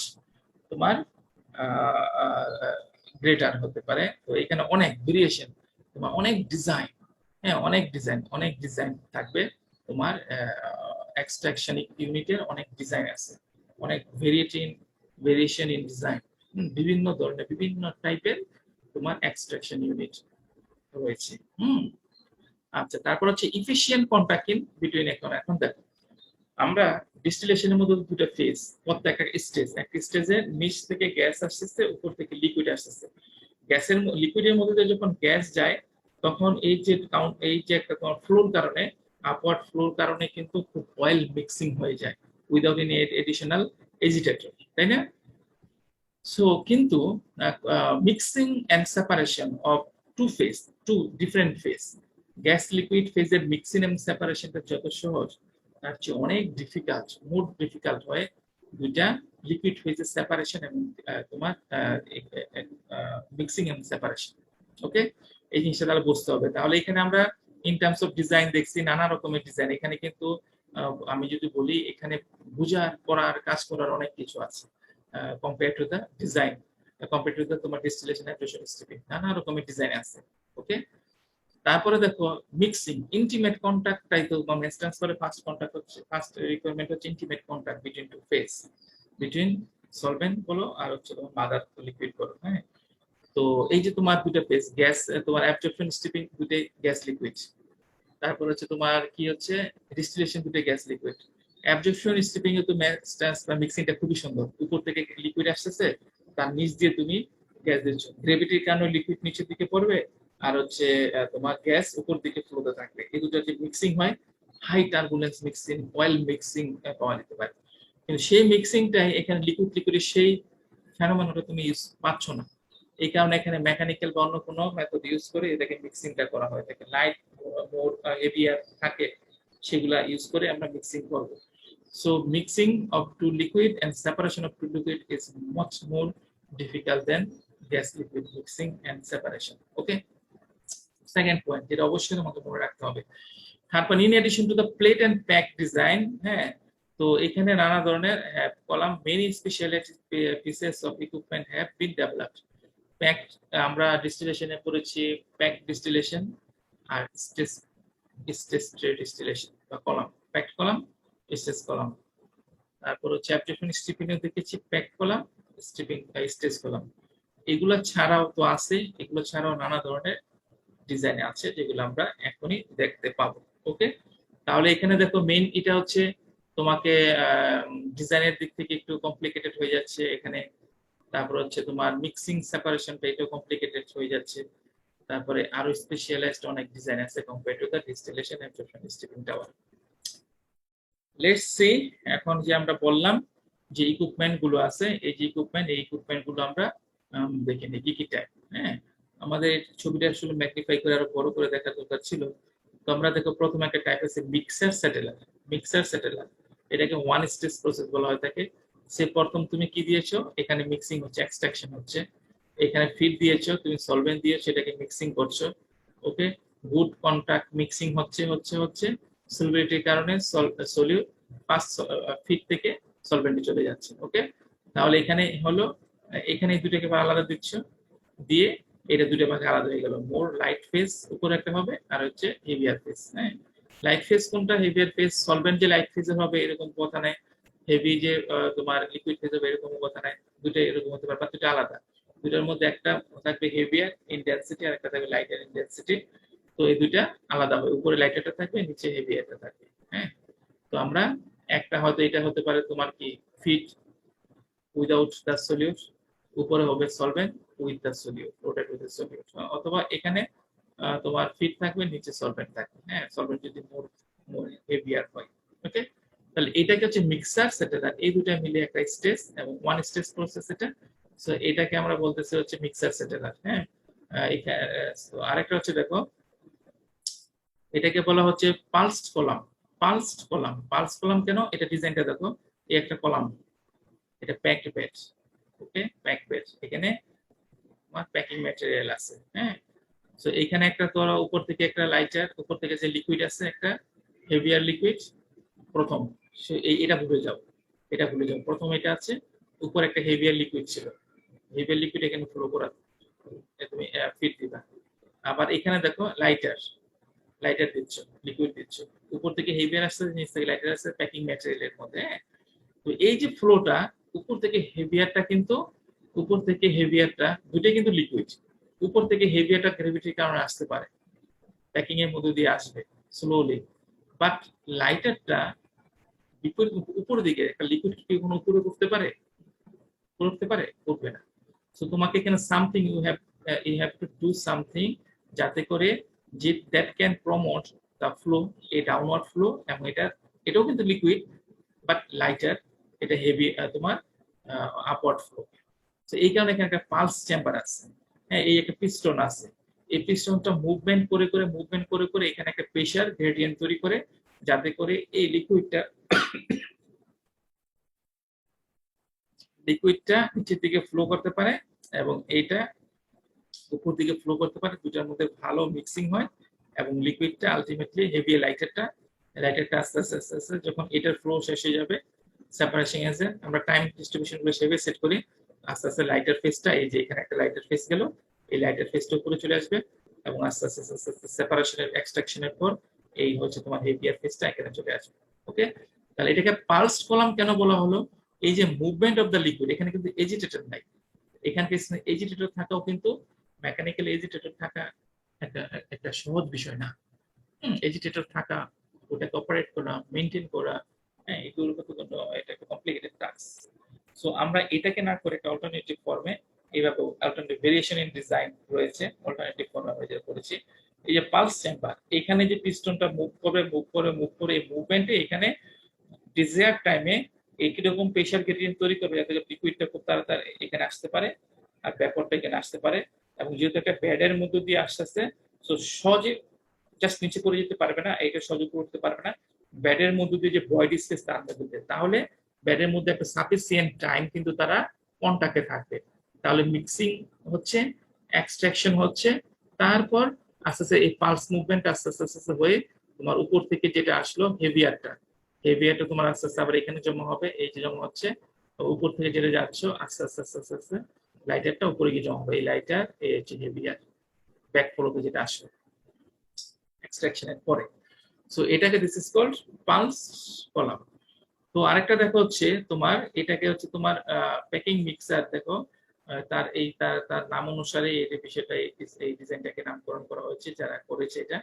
তোমার গ্রেটার হতে পারে। তো এখানে অনেক ভেরিয়েশন, তোমার অনেক ডিজাইন, হ্যাঁ, অনেক ডিজাইন থাকবে। তোমার এক্সট্রাকশন ইউনিটের অনেক ডিজাইন আছে, অনেক ভেরিয়েশন ইন ডিজাইন, বিভিন্ন ধরনের বিভিন্ন টাইপের তোমার এক্সট্রাকশন ইউনিট রয়েছে। আচ্ছা, তারপর হচ্ছে ইফিশিয়েন্ট কম্প্যাক্টিং বিটুইন। এখন দেখো আমরা ডিস্টিলেশনের মধ্যে দুটো ফেজ, প্রত্যেকটা স্টেজ, একটা স্টেজে নিচ থেকে গ্যাস আসতেছে, উপর থেকে লিকুইড আসতেছে। গ্যাসের লিকুইডের মধ্যে যখন গ্যাস যায় তখন এই যে একটা ফ্লোর কারণে আপওয়ার্ড ফ্লোর কারণে কিন্তু খুব অয়েল মিক্সিং হয়ে যায় উইদাউট এনি এডিশনাল এজিটেটর, তাই না? সো কিন্তু mixing and separation of two different phase, gas liquid ফেজের মিক্সিং এন্ড সেপারেশনটা যত সহজ তার চেয়ে অনেক ডিফিকাল্ট, মোর ডিফিকাল্ট হয় দুইটা লিকুইড ফেজের সেপারেশন এবং তোমার মিক্সিং এন্ড সেপারেশন। ওকে, এই জিনিসটা তাহলে বুঝতে হবে। তাহলে এখানে আমরা ইন টার্মস অফ ডিজাইন দেখছি নানা রকমের ডিজাইন। এখানে কিন্তু আমি যদি বলি এখানে বুঝার করার কাজ করার অনেক কিছু আছে compare to the design, compare to the তোমার ডিস্টিলেশন অ্যাপ্রেশন স্টিপিং, নানা রকমের ডিজাইন আছে। ওকে, তারপরে দেখো মিক্সিং ইন্টিমেট কন্টাক্টটাই তো মেস ট্রান্সফারে ফার্স্ট কন্টাক্ট হচ্ছে, ফার্স্ট রিকোয়ারমেন্ট হচ্ছে intimate contact between two phase, between solvent বলো আর হচ্ছে তোমার মাদার লিকুইড বলো। হ্যাঁ, তো এই যে তোমার দুটো ফেজ গ্যাস, তোমার অ্যাবজর্পশন স্টিপিং দুটোই গ্যাস লিকুইড, তারপর হচ্ছে তোমার কি হচ্ছে ডিস্টিলেশন দুটোই গ্যাস লিকুইড। অ্যাবজর্পশন স্টিপিং এ তো ম্যাস ট্রান্সফার মিক্সিংটা খুবই সুন্দর, উপর থেকে লিকুইড আসতেছে তার নিচ দিয়ে তুমি গ্যাস দিচ্ছ, গ্রেভিটির কারণে লিকুইড নিচের দিকে পড়বে আর হচ্ছে তোমার গ্যাস উপর দিকে ফ্লোতে থাকবে। এই দুটো যে মিক্সিং হয় high turbulence mixing, oil mixing পাওয়া যেতে পারে, কিন্তু সেই মিক্সিংটাই এখানে লিকুইড লিকুইডের সেই ফেনোমেননটা তুমি ইউজ পাচ্ছ না। এই কারণে এখানে মেকানিক্যাল বা অন্য কোনো মেথড ইউজ করে এটাকে মিক্সিংটা করা হয় থাকে, লাইট মোর হেভিয়ার থাকে সেগুলা ইউজ করে আমরা মিক্সিং করব। So mixing of two liquid and separation of two liquid is much more difficult than gas liquid mixing and separation. Okay, second point যেটা অবশ্যই তোমাকে মনে রাখতে হবে। তারপর in addition to the plate and pack design, হ্যাঁ, তো এখানে নানা ধরনের column many speciality pieces of equipment have been developed. Pack আমরা ডিস্টিলেশনে পড়েছি প্যাক ডিস্টিলেশন আর স্টেজ ডিস্টিলেশন বা column, pack column, stage column. তারপর হচ্ছে অ্যাবজর্পশন স্টিপিং এ দেখেছি প্যাক কলাম, স্টিপিং স্টেজ কলাম। এগুলো ছাড়াও তো আছে, এগুলো ছাড়াও নানা ধরনের ডিজাইন আছে যেগুলো আমরা এখনই দেখতে পাবো। ওকে, তাহলে এখানে দেখো মেইন এটা হচ্ছে তোমাকে ডিজাইনের দিক থেকে একটু কমপ্লিকেটেড হয়ে যাচ্ছে এখানে। তারপর হচ্ছে তোমার মিক্সিং সেপারেশনটা এটাও কমপ্লিকেটেড হয়ে যাচ্ছে। তারপরে আরো স্পেশালাইজড অনেক ডিজাইন আছে compare to the distillation absorption stripping tower. Let's see, এখন যে আমরা বললাম যে ইকুইপমেন্ট গুলো আছে, এই যে ইকুইপমেন্ট গুলো আমরা দেখে নিই কি কি টাইপ। হ্যাঁ, আমাদের ছবিটা আসলে ম্যাগনিফাই করে আরো বড় করে দেখার দরকার ছিল। তো আমরা দেখো প্রথমে একটা টাইপ আছে মিক্সার সেটেলার। মিক্সার সেটেলার এটাকে ওয়ান স্টেজ প্রসেস বলা হয় থাকে। সে প্রথম তুমি কি দিয়েছো, এখানে মিক্সিং হচ্ছে, এক্সট্রাকশন হচ্ছে, এখানে ফিড দিয়েছো, তুমি সলভেন্ট দিয়েছো, এটাকে মিক্সিং করছো। ওকে, গুড কন্টাক্ট মিক্সিং হচ্ছে সলিউরিটির কারণে সলিউট ফার্স্ট ফিড থেকে সলভেন্টে চলে যাচ্ছে। ওকে, তাহলে এখানে হলো এখানে দুটোকে আলাদা দিচ্ছ, দিয়ে এটা দুটো ভাগে আলাদা হয়ে গেল। মোর লাইট ফেজ উপরে একটা হবে আর হচ্ছে হেভিয়ার ফেজ। হ্যাঁ, লাইট ফেজ কোনটা, হেভিয়ার ফেজ। সলভেন্ট যে লাইট ফেজের হবে এরকম কথা নাই, হেভি যে তোমার লিকুইড ফেজ হবে এরকম কথা নাই, দুটো এরকম হতে পারে, দুটো আলাদা। দুটোর মধ্যে একটা থাকবে হেভিয়ার ইনটেনসিটি আর একটা থাকবে লাইটার ইনটেনসিটি। তো এই দুইটা আলাদা হবে, উপরে লাইটারটা থাকবে নিচে হেভিয়ারটা থাকবে। হ্যাঁ, তো আমরা একটা হয়তো এটা হতে পারে তোমার কি ফিড উইদাউট দ্য সলিউট, উপরে হবে solvent with the solute, rotate with the solute, অথবা এখানে তোমার ফিড থাকবে নিচে সলভেন্ট থাকবে। হ্যাঁ, সলভেন্ট যদি মোর হেভিয়ার হয়। ওকে, তাহলে এটাকে হচ্ছে মিক্সার সেটেলার, এই দুটো মিলে একটা স্টেজ এবং ওয়ান স্টেজ প্রসেস এটা। সো এটাকে আমরা বলতেছি হচ্ছে মিক্সার সেটেলার। হ্যাঁ, আরেকটা হচ্ছে দেখো এটাকে বলা হচ্ছে পালসড কলাম। পালস কলাম কেন, এটা ডিজাইনটা দেখো, এই একটা কলাম, এটা প্যাকড বেড। ওকে, প্যাকড বেড, এখানে আমার প্যাকিং ম্যাটেরিয়াল আছে। হ্যাঁ, সো এখানে একটা তোরা উপর থেকে একটা লাইটার, উপর থেকে যে লিকুইড আছে একটা হেভিয়ার লিকুইড প্রথম, এটা ভুলে যাও, প্রথম এটা আছে, উপর একটা হেভিয়ার লিকুইড ছিল, হেভিয়ার লিকুইড এখানে ফ্লো করা তুমি ফিট দিবা। আবার এখানে দেখো লাইটার দিচ্ছ, লিকুইড দিচ্ছ, উপর থেকে হেভিয়ার আসছে, নিচ থেকে লাইটার আসছে প্যাকিং ম্যাটেরিয়ালের মধ্যে। তো এই যে ফ্লোটা উপর থেকে হেভিয়ারটা কিন্তু, উপর থেকে হেভিয়ারটা দুটোই কিন্তু লিকুইড, উপর থেকে হেভিয়ারটা গ্র্যাভিটির কারণে আসতে পারে, প্যাকিং এর মধ্যে দিয়ে আসবে স্লোলি। বাট লাইটারটা বিপরীত উপর দিকে, একটা লিকুইড কি কোনো উপরে উঠতে পারে, উঠবে না। সো তোমাকে এখানে something you have to do something যাতে করে যে that can promote the flow, এই ডাউনওয়ার্ড ফ্লো, এবং এটাও কিন্তু লিকুইড বাট লাইটার, এটা হেভি তোমার আপওয়ার্ড ফ্লো। তো এই কারণে এখানে একটা পালস চেম্বার আছে, হ্যাঁ, এই একটা পিস্টন আছে। এই পিস্টনটা মুভমেন্ট করে করে এখানে একটা প্রেসার গ্রেডিয়েন্ট তৈরি করে, যাতে করে এই লিকুইডটা নিচের দিকে ফ্লো করতে পারে এবং এইটা উপর দিকে ফ্লো করতে পারে, দুটার মধ্যে ভালো মিক্সিং হয় এবং লিকুইডটা আলটিমেটলি হেভি লাইটারটা আস্তে আস্তে আস্তে আস্তে যখন এটার ফ্লো শেষ হয়ে যাবে, সেপারেশন এসে আমরা টাইম ডিস্ট্রিবিউশন গুলো সেভাবে সেট করি, আস্তে আস্তে লাইটার ফেসটা, এই যে এখানে একটা লাইটার ফেস গেল, এই লাইটার ফেসটা উপরে চলে আসবে এবং আস্তে আস্তে আস্তে আস্তে সেপারেশনের এক্সট্রাকশনের পর এই হচ্ছে তোমার হেভিয়ার ফেসটা এখানে চলে আসবে। ওকে, তাহলে এটাকে পালসড কলাম কেন বলা হলো? এই যে মুভমেন্ট অফ দ্য লিকুইড, এখানে কিন্তু এজিটেটর নাই, এখানে এজিটেটর থাকাও কিন্তু মেকানিক্যাল এজিটেটর থাকা একটা একটা সহজ বিষয় না। এজিটেটর থাকা, ওটাকে অপারেট করা, মেনটেন করা, হ্যাঁ, এগুলো কিন্তু এটা একটা কমপ্লিকেটেড টাস্ক। সো আমরা এটাকে না করে একটা অল্টারনেটিভ ফর্মে, এইভাবে অল্টারনেটিভ ভেরিয়েশন ইন ডিজাইন রয়েছে, অল্টারনেটিভ ফর্মে আমরা যেটা করেছি, এই যে পালস চেম্বার, এখানে যে পিস্টনটা মুভ করে এই মুভমেন্টে এখানে ডিজায়ার টাইমে একই রকম প্রেসার গ্রেডিয়েন্ট তৈরি করবে, যাতে লিকুইডটা খুব তাড়াতাড়ি এখানে আসতে পারে আর ব্যাপারটা এখানে আসতে পারে। এবং যেহেতু একটা প্যাডের মধ্য দিয়ে আসতেছে, তো সহজে জাস্ট নিচে পড়ে যেতে পারবে না, এটা সহজে করতে পারবে না, ব্যাডের মধ্য দিয়ে যে ভয়েড স্পেস তার মধ্যে দিয়ে, তাহলে ব্যাডের মধ্যে একটা সাফিসিয়েন্ট টাইম কিন্তু তারা কন্টাক্টে থাকবে, তাহলে মিক্সিং হচ্ছে, এক্সট্রাকশন হচ্ছে, তারপর আস্তে আস্তে এই পালস মুভমেন্ট আস্তে আস্তে আস্তে হয়ে তোমার উপর থেকে যেটা আসলো হেভিয়ারটা তোমার আস্তে আস্তে আবার এখানে জমা হবে, এই যে জমা হচ্ছে, উপর থেকে যেটা যাচ্ছ আস্তে আস্তে আস্তে আস্তে আস্তে লাইটারটা উপরে গিয়ে জমা হবে, এই লাইটার এই হচ্ছে হেভিয়ার ব্যাক ফ্লোতে যেটা আসলো এক্সট্রাকশনের পরে। সো এটাকে this is called pulse column. তো আরেকটা দেখো হচ্ছে তোমার, এটাকে হচ্ছে তোমার প্যাকিং মিক্সার, দেখো তার এই তার নাম অনুসারে এই বিষয়টা এই ডিজাইনটাকে নামকরণ করা হয়েছে যারা করেছে এটা।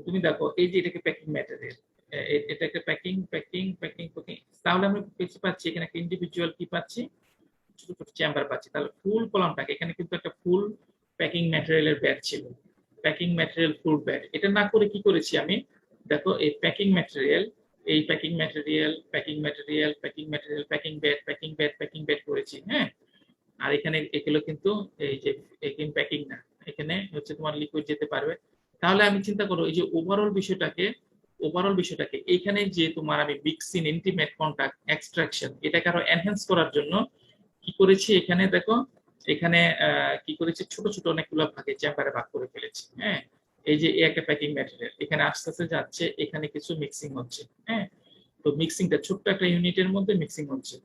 তুমি দেখো এই যে এটাকে প্যাকিং ম্যাটেরিয়াল, এটাকে প্যাকিং প্যাকিং প্যাকিং প্যাকিং, তাহলে আমরা কিছু পাচ্ছি এখানে একটা ইন্ডিভিজুয়াল কি পাচ্ছি, ছোট ছোট চেম্বার পাচ্ছি। তাহলে ফুল কলামটাকে এখানে কিন্তু একটা ফুল প্যাকিং ম্যাটেরিয়ালের ব্যাগ ছিল, প্যাকিং ম্যাটেরিয়াল ফুল ব্যাগ, এটা না করে কি করেছি আমি, দেখো এই প্যাকিং ম্যাটেরিয়াল, এই packing material packing material packing material packing bag করেছি, হ্যাঁ। আর এখানে এগুলো কিন্তু এই যে প্যাকিং না, এখানে হচ্ছে তোমার লিকুইড যেতে পারবে। তাহলে আমি চিন্তা করো এই যে ওভারঅল বিষয়টাকে এখানে যে তোমার আমি মিক্সিং, ইন্টিমেট কন্টাক্ট, এক্সট্রাকশন, এটাকে আরো এনহ্যান্স করার জন্য কি করেছি, এখানে দেখো এখানে কি করেছি, ছোট ছোট অনেকগুলো ভাগে চেম্বারে ভাগ করে ফেলেছি, হ্যাঁ। এই যে একটা প্যাকিং ম্যাটেরিয়াল এখানে আস্তে আস্তে যাচ্ছে, এখানে কিছু মিক্সিং হচ্ছে, হ্যাঁ। তো মিক্সিংটা ছোট্ট একটা ইউনিটের মধ্যে মিক্সিং হচ্ছে,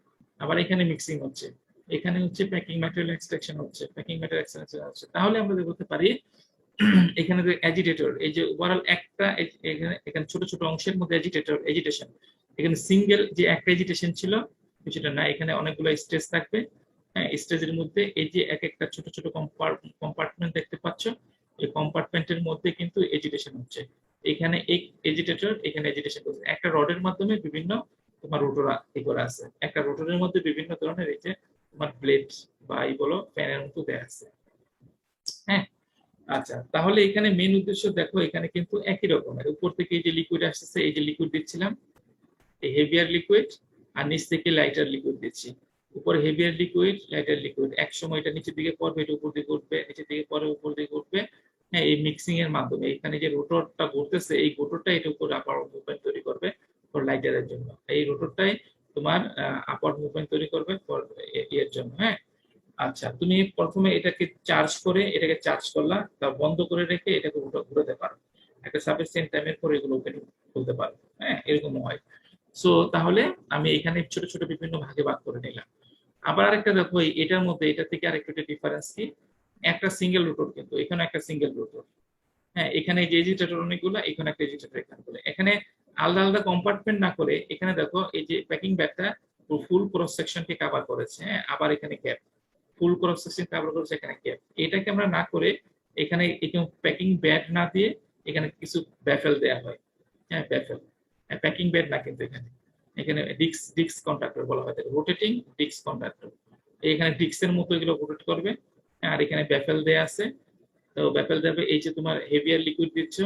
আবার এখানে মিক্সিং হচ্ছে, এখানে হচ্ছে প্যাকিং ম্যাটেরিয়াল এক্সট্রাকশন হচ্ছে, প্যাকিং ম্যাটেরিয়াল এক্সট্রাকশন হচ্ছে। তাহলে আমরা বলতে পারি এখানে যে অ্যাজিটেটর, এই যে ওভারঅল একটা এখানে ছোট ছোট অংশের মধ্যে এজিটেশন, এখানে সিঙ্গেল যে একটা এজিটেশন ছিল সেটা না, এখানে অনেকগুলো স্টেজ থাকবে, হ্যাঁ। স্টেজের মধ্যে এই যে এক একটা ছোট ছোট কম্পার্টমেন্ট দেখতে পাচ্ছ, এই কম্পার্টমেন্টের মধ্যে কিন্তু এজিটেশন হচ্ছে, এখানে এখানে এজিটেশন করছে, একটা রডের মাধ্যমে বিভিন্ন তোমার রোটর করা আছে, একটা রোটরের মধ্যে বিভিন্ন ধরনের এই যে তোমার ব্লেড বা এই বলো ফ্যানের মতো দেয়া আছে, হ্যাঁ। আচ্ছা, তাহলে এখানে মেন উদ্দেশ্য দেখো, এখানে কিন্তু একই রকমের, উপর থেকে এই যে লিকুইড আসতেছে, এই যে লিকুইড দিচ্ছিলাম, এই হেভিয়ার লিকুইড, আর নিচ থেকে লাইটার লিকুইড দিচ্ছি, উপরে হেভিয়ার লিকুইড, লাইটার লিকুইড, এক সময় এটা নিচের দিকে পড়বে, এটা উপর দিকে উঠবে, নিচের দিকে পরে উপর দিকে উঠবে, হ্যাঁ। এই মিক্সিং এর মাধ্যমে এখানে যে রোটরটা ঘুরতেছে, এই রোটরটা এটা উপরে আপার মুভমেন্ট তৈরি করবে ফর লাইটারের জন্য, এই রোটরটাই তোমার আপার মুভমেন্ট তৈরি করবে ফর এর জন্য, হ্যাঁ। আচ্ছা, তুমি প্রথমে এটাকে চার্জ করলা, তা বন্ধ করে রেখে এটাকে ঘুরাতে পারো, একটা সাফিসিয়েন্ট টাইমের পর এগুলো ওপেন করতে পারো, হ্যাঁ, এরকম হয়। সো তাহলে আমি এখানে ছোট ছোট বিভিন্ন ভাগে ভাগ করে নিলাম। আবার আরেকটা দেখো, এটার মধ্যে এটা থেকে আরেকটা ডিফারেন্স কি, একটা সিঙ্গেল রোটর, কিন্তু এখানে একটা সিঙ্গেল রোটর, হ্যাঁ। এখানে যে এজিটেটর অনেকগুলো, এখানে একটা এজিটেটর, এখানে আলাদা আলাদা কম্পার্টমেন্ট না করে, এখানে দেখো এই যে প্যাকিং ব্যাগটা ফুল ক্রস সেকশনকে কভার করেছে, হ্যাঁ। আবার এখানে গ্যাপ, ফুল ক্রস সেকশন কভার করেছে, এখানে গ্যাপ, এটাকে আমরা না করে এখানে প্যাকিং ব্যাগ না দিয়ে এখানে কিছু ব্যাফেল দেওয়া হয়, হ্যাঁ, ব্যাফেল, প্যাকিং ব্যাগ না, কিন্তু এখানে এখানে ডিক্স কন্ডাক্টর বলা হয়, রোটেটিং ডিক্স কন্ডাক্টর, এখানে ডিক্সের মতো এগুলো রোটেট করবে, আর এখানে ব্যাফেল দেয়া আছে। তো ব্যাফেল দেবে, এই যে তোমার হেভিয়ার লিকুইড দিচ্ছ,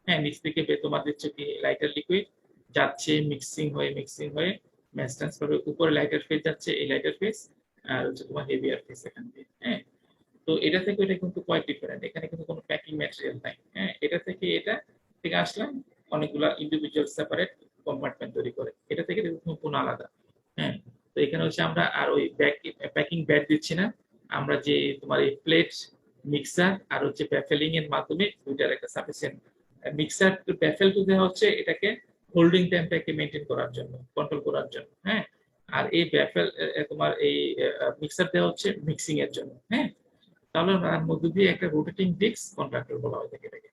হ্যাঁ, নিচ থেকে তোমার দিচ্ছে কি লাইটার লিকুইড যাচ্ছে, মিক্সিং হয়ে ম্যাস ট্রান্সফার হয়ে উপরে লাইটার ফেজ যাচ্ছে, এই লাইটার ফেজ আর হচ্ছে তোমার হেভিয়ার ফেজ এখান দিয়ে। হ্যাঁ, তো এটা থেকে এটা কিন্তু কোয়াইট ডিফারেন্ট, এখানে কিন্তু কোনো প্যাকিং ম্যাটেরিয়াল নাই। হ্যাঁ, এটা থেকে এটা থেকে আসলাম অনেকগুলো ইন্ডিভিজুয়াল সেপারেট কম্পার্টমেন্ট তৈরি করে, এটা থেকে সম্পূর্ণ আলাদা। হ্যাঁ, তো এখানে হচ্ছে আমরা আর ওই প্যাকিং ব্যাট দিচ্ছি না, আমরা যে তোমার এই প্লেট, মিক্সার আর হচ্ছে ব্যাফেলিং এর মাধ্যমে দুইটার একটা সাফিসিয়েন্ট মিক্সার ব্যাফেল তো দেওয়া হচ্ছে এটাকে হোল্ডিং টাইমটাকে মেনটেন করার জন্য, কন্ট্রোল করার জন্য। হ্যাঁ, আর এই ব্যাফেল তোমার এই মিক্সার দেওয়া হচ্ছে মিক্সিং এর জন্য। হ্যাঁ, তাহলে তার মধ্যে দিয়ে একটা রোটেটিং ডিস্ক কন্ট্রাক্টর বলা হয় থাকে এটাকে।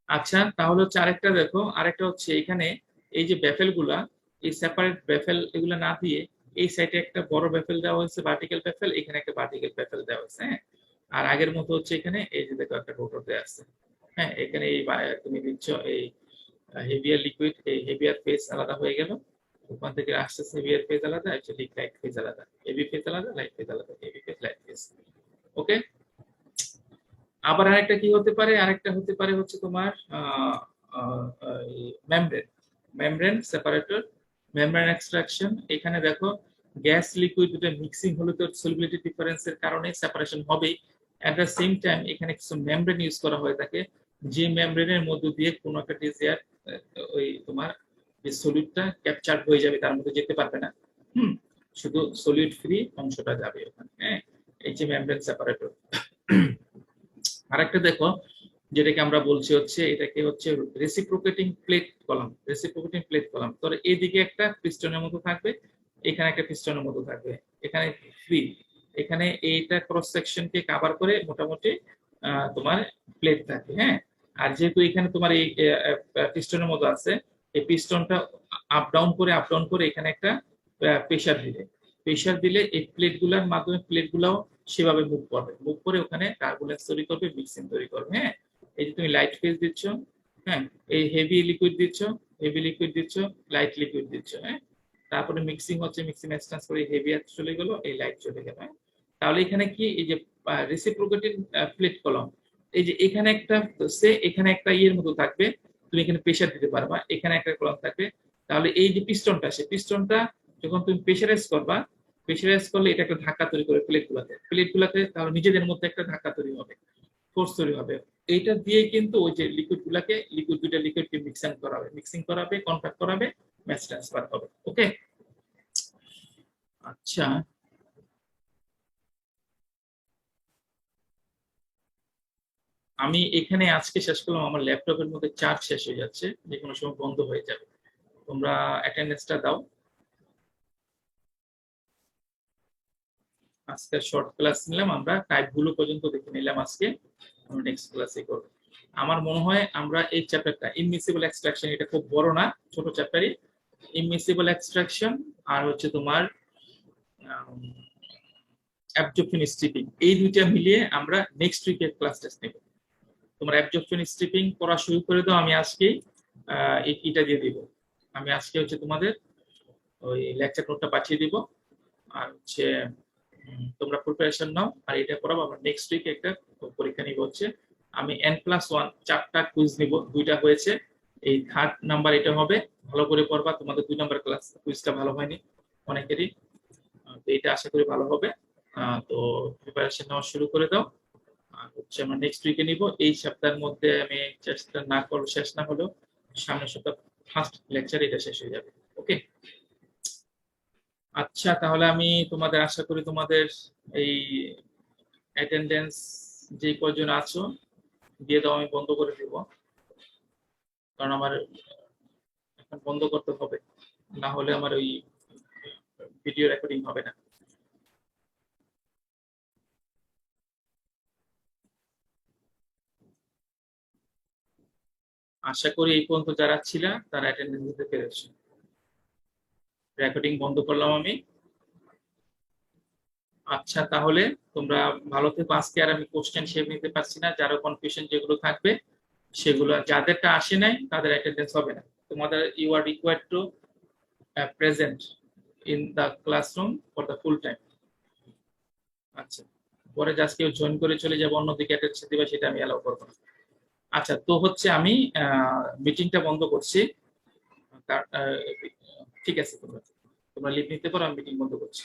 আচ্ছা, তাহলে হচ্ছে আরেকটা দেখো, আরেকটা হচ্ছে এখানে এই যে ব্যাফেল গুলা, এই সেপারেট ব্যাফেল এগুলা না দিয়ে এই সাইডে একটা বড় ব্যাফেল দেওয়া হয়েছে, ভার্টিক্যাল ব্যাফেল, এখানে একটা ভার্টিক্যাল ব্যাফেল দেওয়া হয়েছে। হ্যাঁ, আর আগের মতো হচ্ছে এখানে এই যে দেখো একটা রোটর দেওয়া আছে। হ্যাঁ, এখানে এই তুমি দিচ্ছ এই হেভিয়ার লিকুইড, এই হেভিয়ার ফেজ আলাদা হয়ে গেল, ওখান থেকে আসছে হেভিয়ার ফেজ আলাদা, অ্যাকচুয়ালি লাইট ফেজ আলাদা, হেভি ফেজ আলাদা, লাইট ফেজ আলাদা, হেভি ফেজ, লাইট ফেজ। ওকে, আবার আরেকটা কি হতে পারে, আরেকটা হতে পারে হচ্ছে তোমার membrane, membrane separator, membrane extraction. এখানে দেখো গ্যাস লিকুইড দুটো মিক্সিং হলে তো সলিবিলিটি ডিফারেন্সের কারণে সেপারেশন হবেই। এট দ্য সেম টাইম এখানে কিছু মেমব্রেন ইউজ করা হয়ে থাকে, যে মেমব্রেনের মধ্য দিয়ে কোনো একটা ডিজিয়ার ওই তোমার যে সলিডটা ক্যাপচার হয়ে যাবে, তার মধ্যে যেতে পারবে না। শুধু সলিড ফ্রি অংশটা যাবে ওখানে। হ্যাঁ, এই যে মেমব্রেন সেপারেটর। আরেকটা দেখো, যেটাকে আমরা বলছি হচ্ছে এটাকে হচ্ছে reciprocating plate column, reciprocating plate column. তো এইদিকে একটা পিস্টনের মতো থাকবে, এখানে একটা পিস্টনের মতো থাকবে, এখানে ফ্রি, এখানে এইটা ক্রস সেকশনকে কভার করে মোটামুটি তোমার প্লেট থাকে। হ্যাঁ, আর যেহেতু এখানে তোমার এই পিস্টনের মতো আছে, এই পিস্টনটা আপ ডাউন করে এখানে একটা প্রেসার দিলে, প্রেসার দিলে এই প্লেটগুলোর মাধ্যমে প্লেটগুলোও সেভাবে মুভ করে ওখানে টার্বুলেন্স তৈরি করবে, মিক্সিং তৈরি করবে। হ্যাঁ, এই যে তুমি লাইট ফেজ দিচ্ছ, হ্যাঁ, এই হেভি লিকুইড দিচ্ছ, লাইট লিকুইড দিচ্ছ। হ্যাঁ, তারপরে মিক্সিং হচ্ছে, মিক্সিং এক্সট্রান্স করে হেভি চলে গেল, এই লাইট চলে গেল। হ্যাঁ, তাহলে এখানে কি এই যে রেসিপ্রোকেটিং প্লেট কলম, এই যে এখানে একটা এখানে একটা ইয়ের মতো থাকবে, তুমি এখানে প্রেসার দিতে পারবা, এখানে একটা কলম থাকবে। তাহলে এই যে পিস্টনটা, সেই পিস্টনটা যখন তুমি প্রেসারাইজ করবা, প্রেসারাইজ করলে এটা একটা ধাক্কা তৈরি করে প্লেটগুলোতে, তাহলে নিজেদের মধ্যে একটা ধাক্কা তৈরি হবে, ফোর্স তৈরি হবে। এইটা দিয়ে কিন্তু ওই যে লিকুইডকে মিক্সিং করাবে, কন্ট্যাক্ট করাবে, ম্যাস ট্রান্সফার হবে। ওকে, আচ্ছা, আমি এখানে আজকে শেষ করলাম, আমার ল্যাপটপের মধ্যে চার্জ শেষ হয়ে যাচ্ছে, যে কোনো সময় বন্ধ হয়ে যাবে। তোমরা অ্যাটেন্ডেন্সটা দাও। আজকে শর্ট ক্লাস নিলাম, আমরা টাইপ গুলো পর্যন্ত দেখে নিলাম আজকে, আমরা নেক্সট ক্লাসে করব। আমার মনে হয় আমরা এই চ্যাপ্টারটা ইমমিসিবল এক্সট্রাকশন, এটা খুব বড় না, ছোট চ্যাপ্টারই। ইমমিসিবল এক্সট্রাকশন আর হচ্ছে তোমার অ্যাবজর্পশন স্ট্রিপিং, এই দুইটা মিলিয়ে আমরা নেক্সট উইকের ক্লাস টেস্ট নেব। তোমরা অ্যাবজর্পশন স্ট্রিপিং পড়া শুরু করে দাও, আমি আজকেই এটা দিয়ে দিব, আমি আজকে হচ্ছে তোমাদের ওই লেকচার নোটটা পাঠিয়ে দিব। আর হচ্ছে তোমরা প্রিপারেশন নাও, আর এটা পড়াবো। আমরা নেক্সট উইকে একটা পরীক্ষা নিব, হচ্ছে আমি N+1 4টা কুইজ নিব, দুইটা হয়েছে, এই থার্ড নাম্বার এটা হবে। ভালো করে পড়বা, তোমাদের 2 নাম্বার ক্লাস কুইজটা ভালো হয়নি অনেকেরই, তো এটা আশা করি ভালো হবে। তো প্রিপারেশন নেওয়া শুরু করে দাও। আর হচ্ছে আমরা নেক্সট উইকে নিব, এই সপ্তাহের মধ্যে আমি চেষ্টা না করব, শেষ না হলেও সামনের সপ্তাহ ফার্স্ট লেকচার এটা শেষ হয়ে যাবে। ওকে, আচ্ছা, তাহলে আমি তোমাদের আশা করি তোমাদের এই অ্যাটেন্ডেন্স যে কয়জন আছো দিয়ে দাও, আমি বন্ধ করে দেব, কারণ আমার এখন বন্ধ করতে হবে, না হলে আমার ওই ভিডিও রেকর্ডিং হবে না। আশা করি এই পর্যন্ত যারা ছিল তারা অ্যাটেন্ডেন্স দিতে পেরেছে। রেকর্ডিং বন্ধ করলাম আমি। আচ্ছা, তাহলে তোমরা ভালো থেকো। আজকে আর আমি কোশ্চেন শেপ নিতে পারছি না, যারা কনফিউশন যেগুলো থাকবে সেগুলো, যাদেরটা আসে নাই তাদের অ্যাটেন্ডেন্স হবে না। তোমাদের you are required to present in the classroom for the full time. আচ্ছা, পরে জাস্ট কেউ জয়েন করে চলে যাবে, অন্যদিকে অ্যাটেন্ডেন্স দিবে, সেটা আমি অ্যালাউ করবো না। আচ্ছা, তো হচ্ছে আমি মিটিংটা বন্ধ করছি। ঠিক আছে, তোমরা তোমরা লিভ নিতে পারো, আমি মিটিং বন্ধ করছি।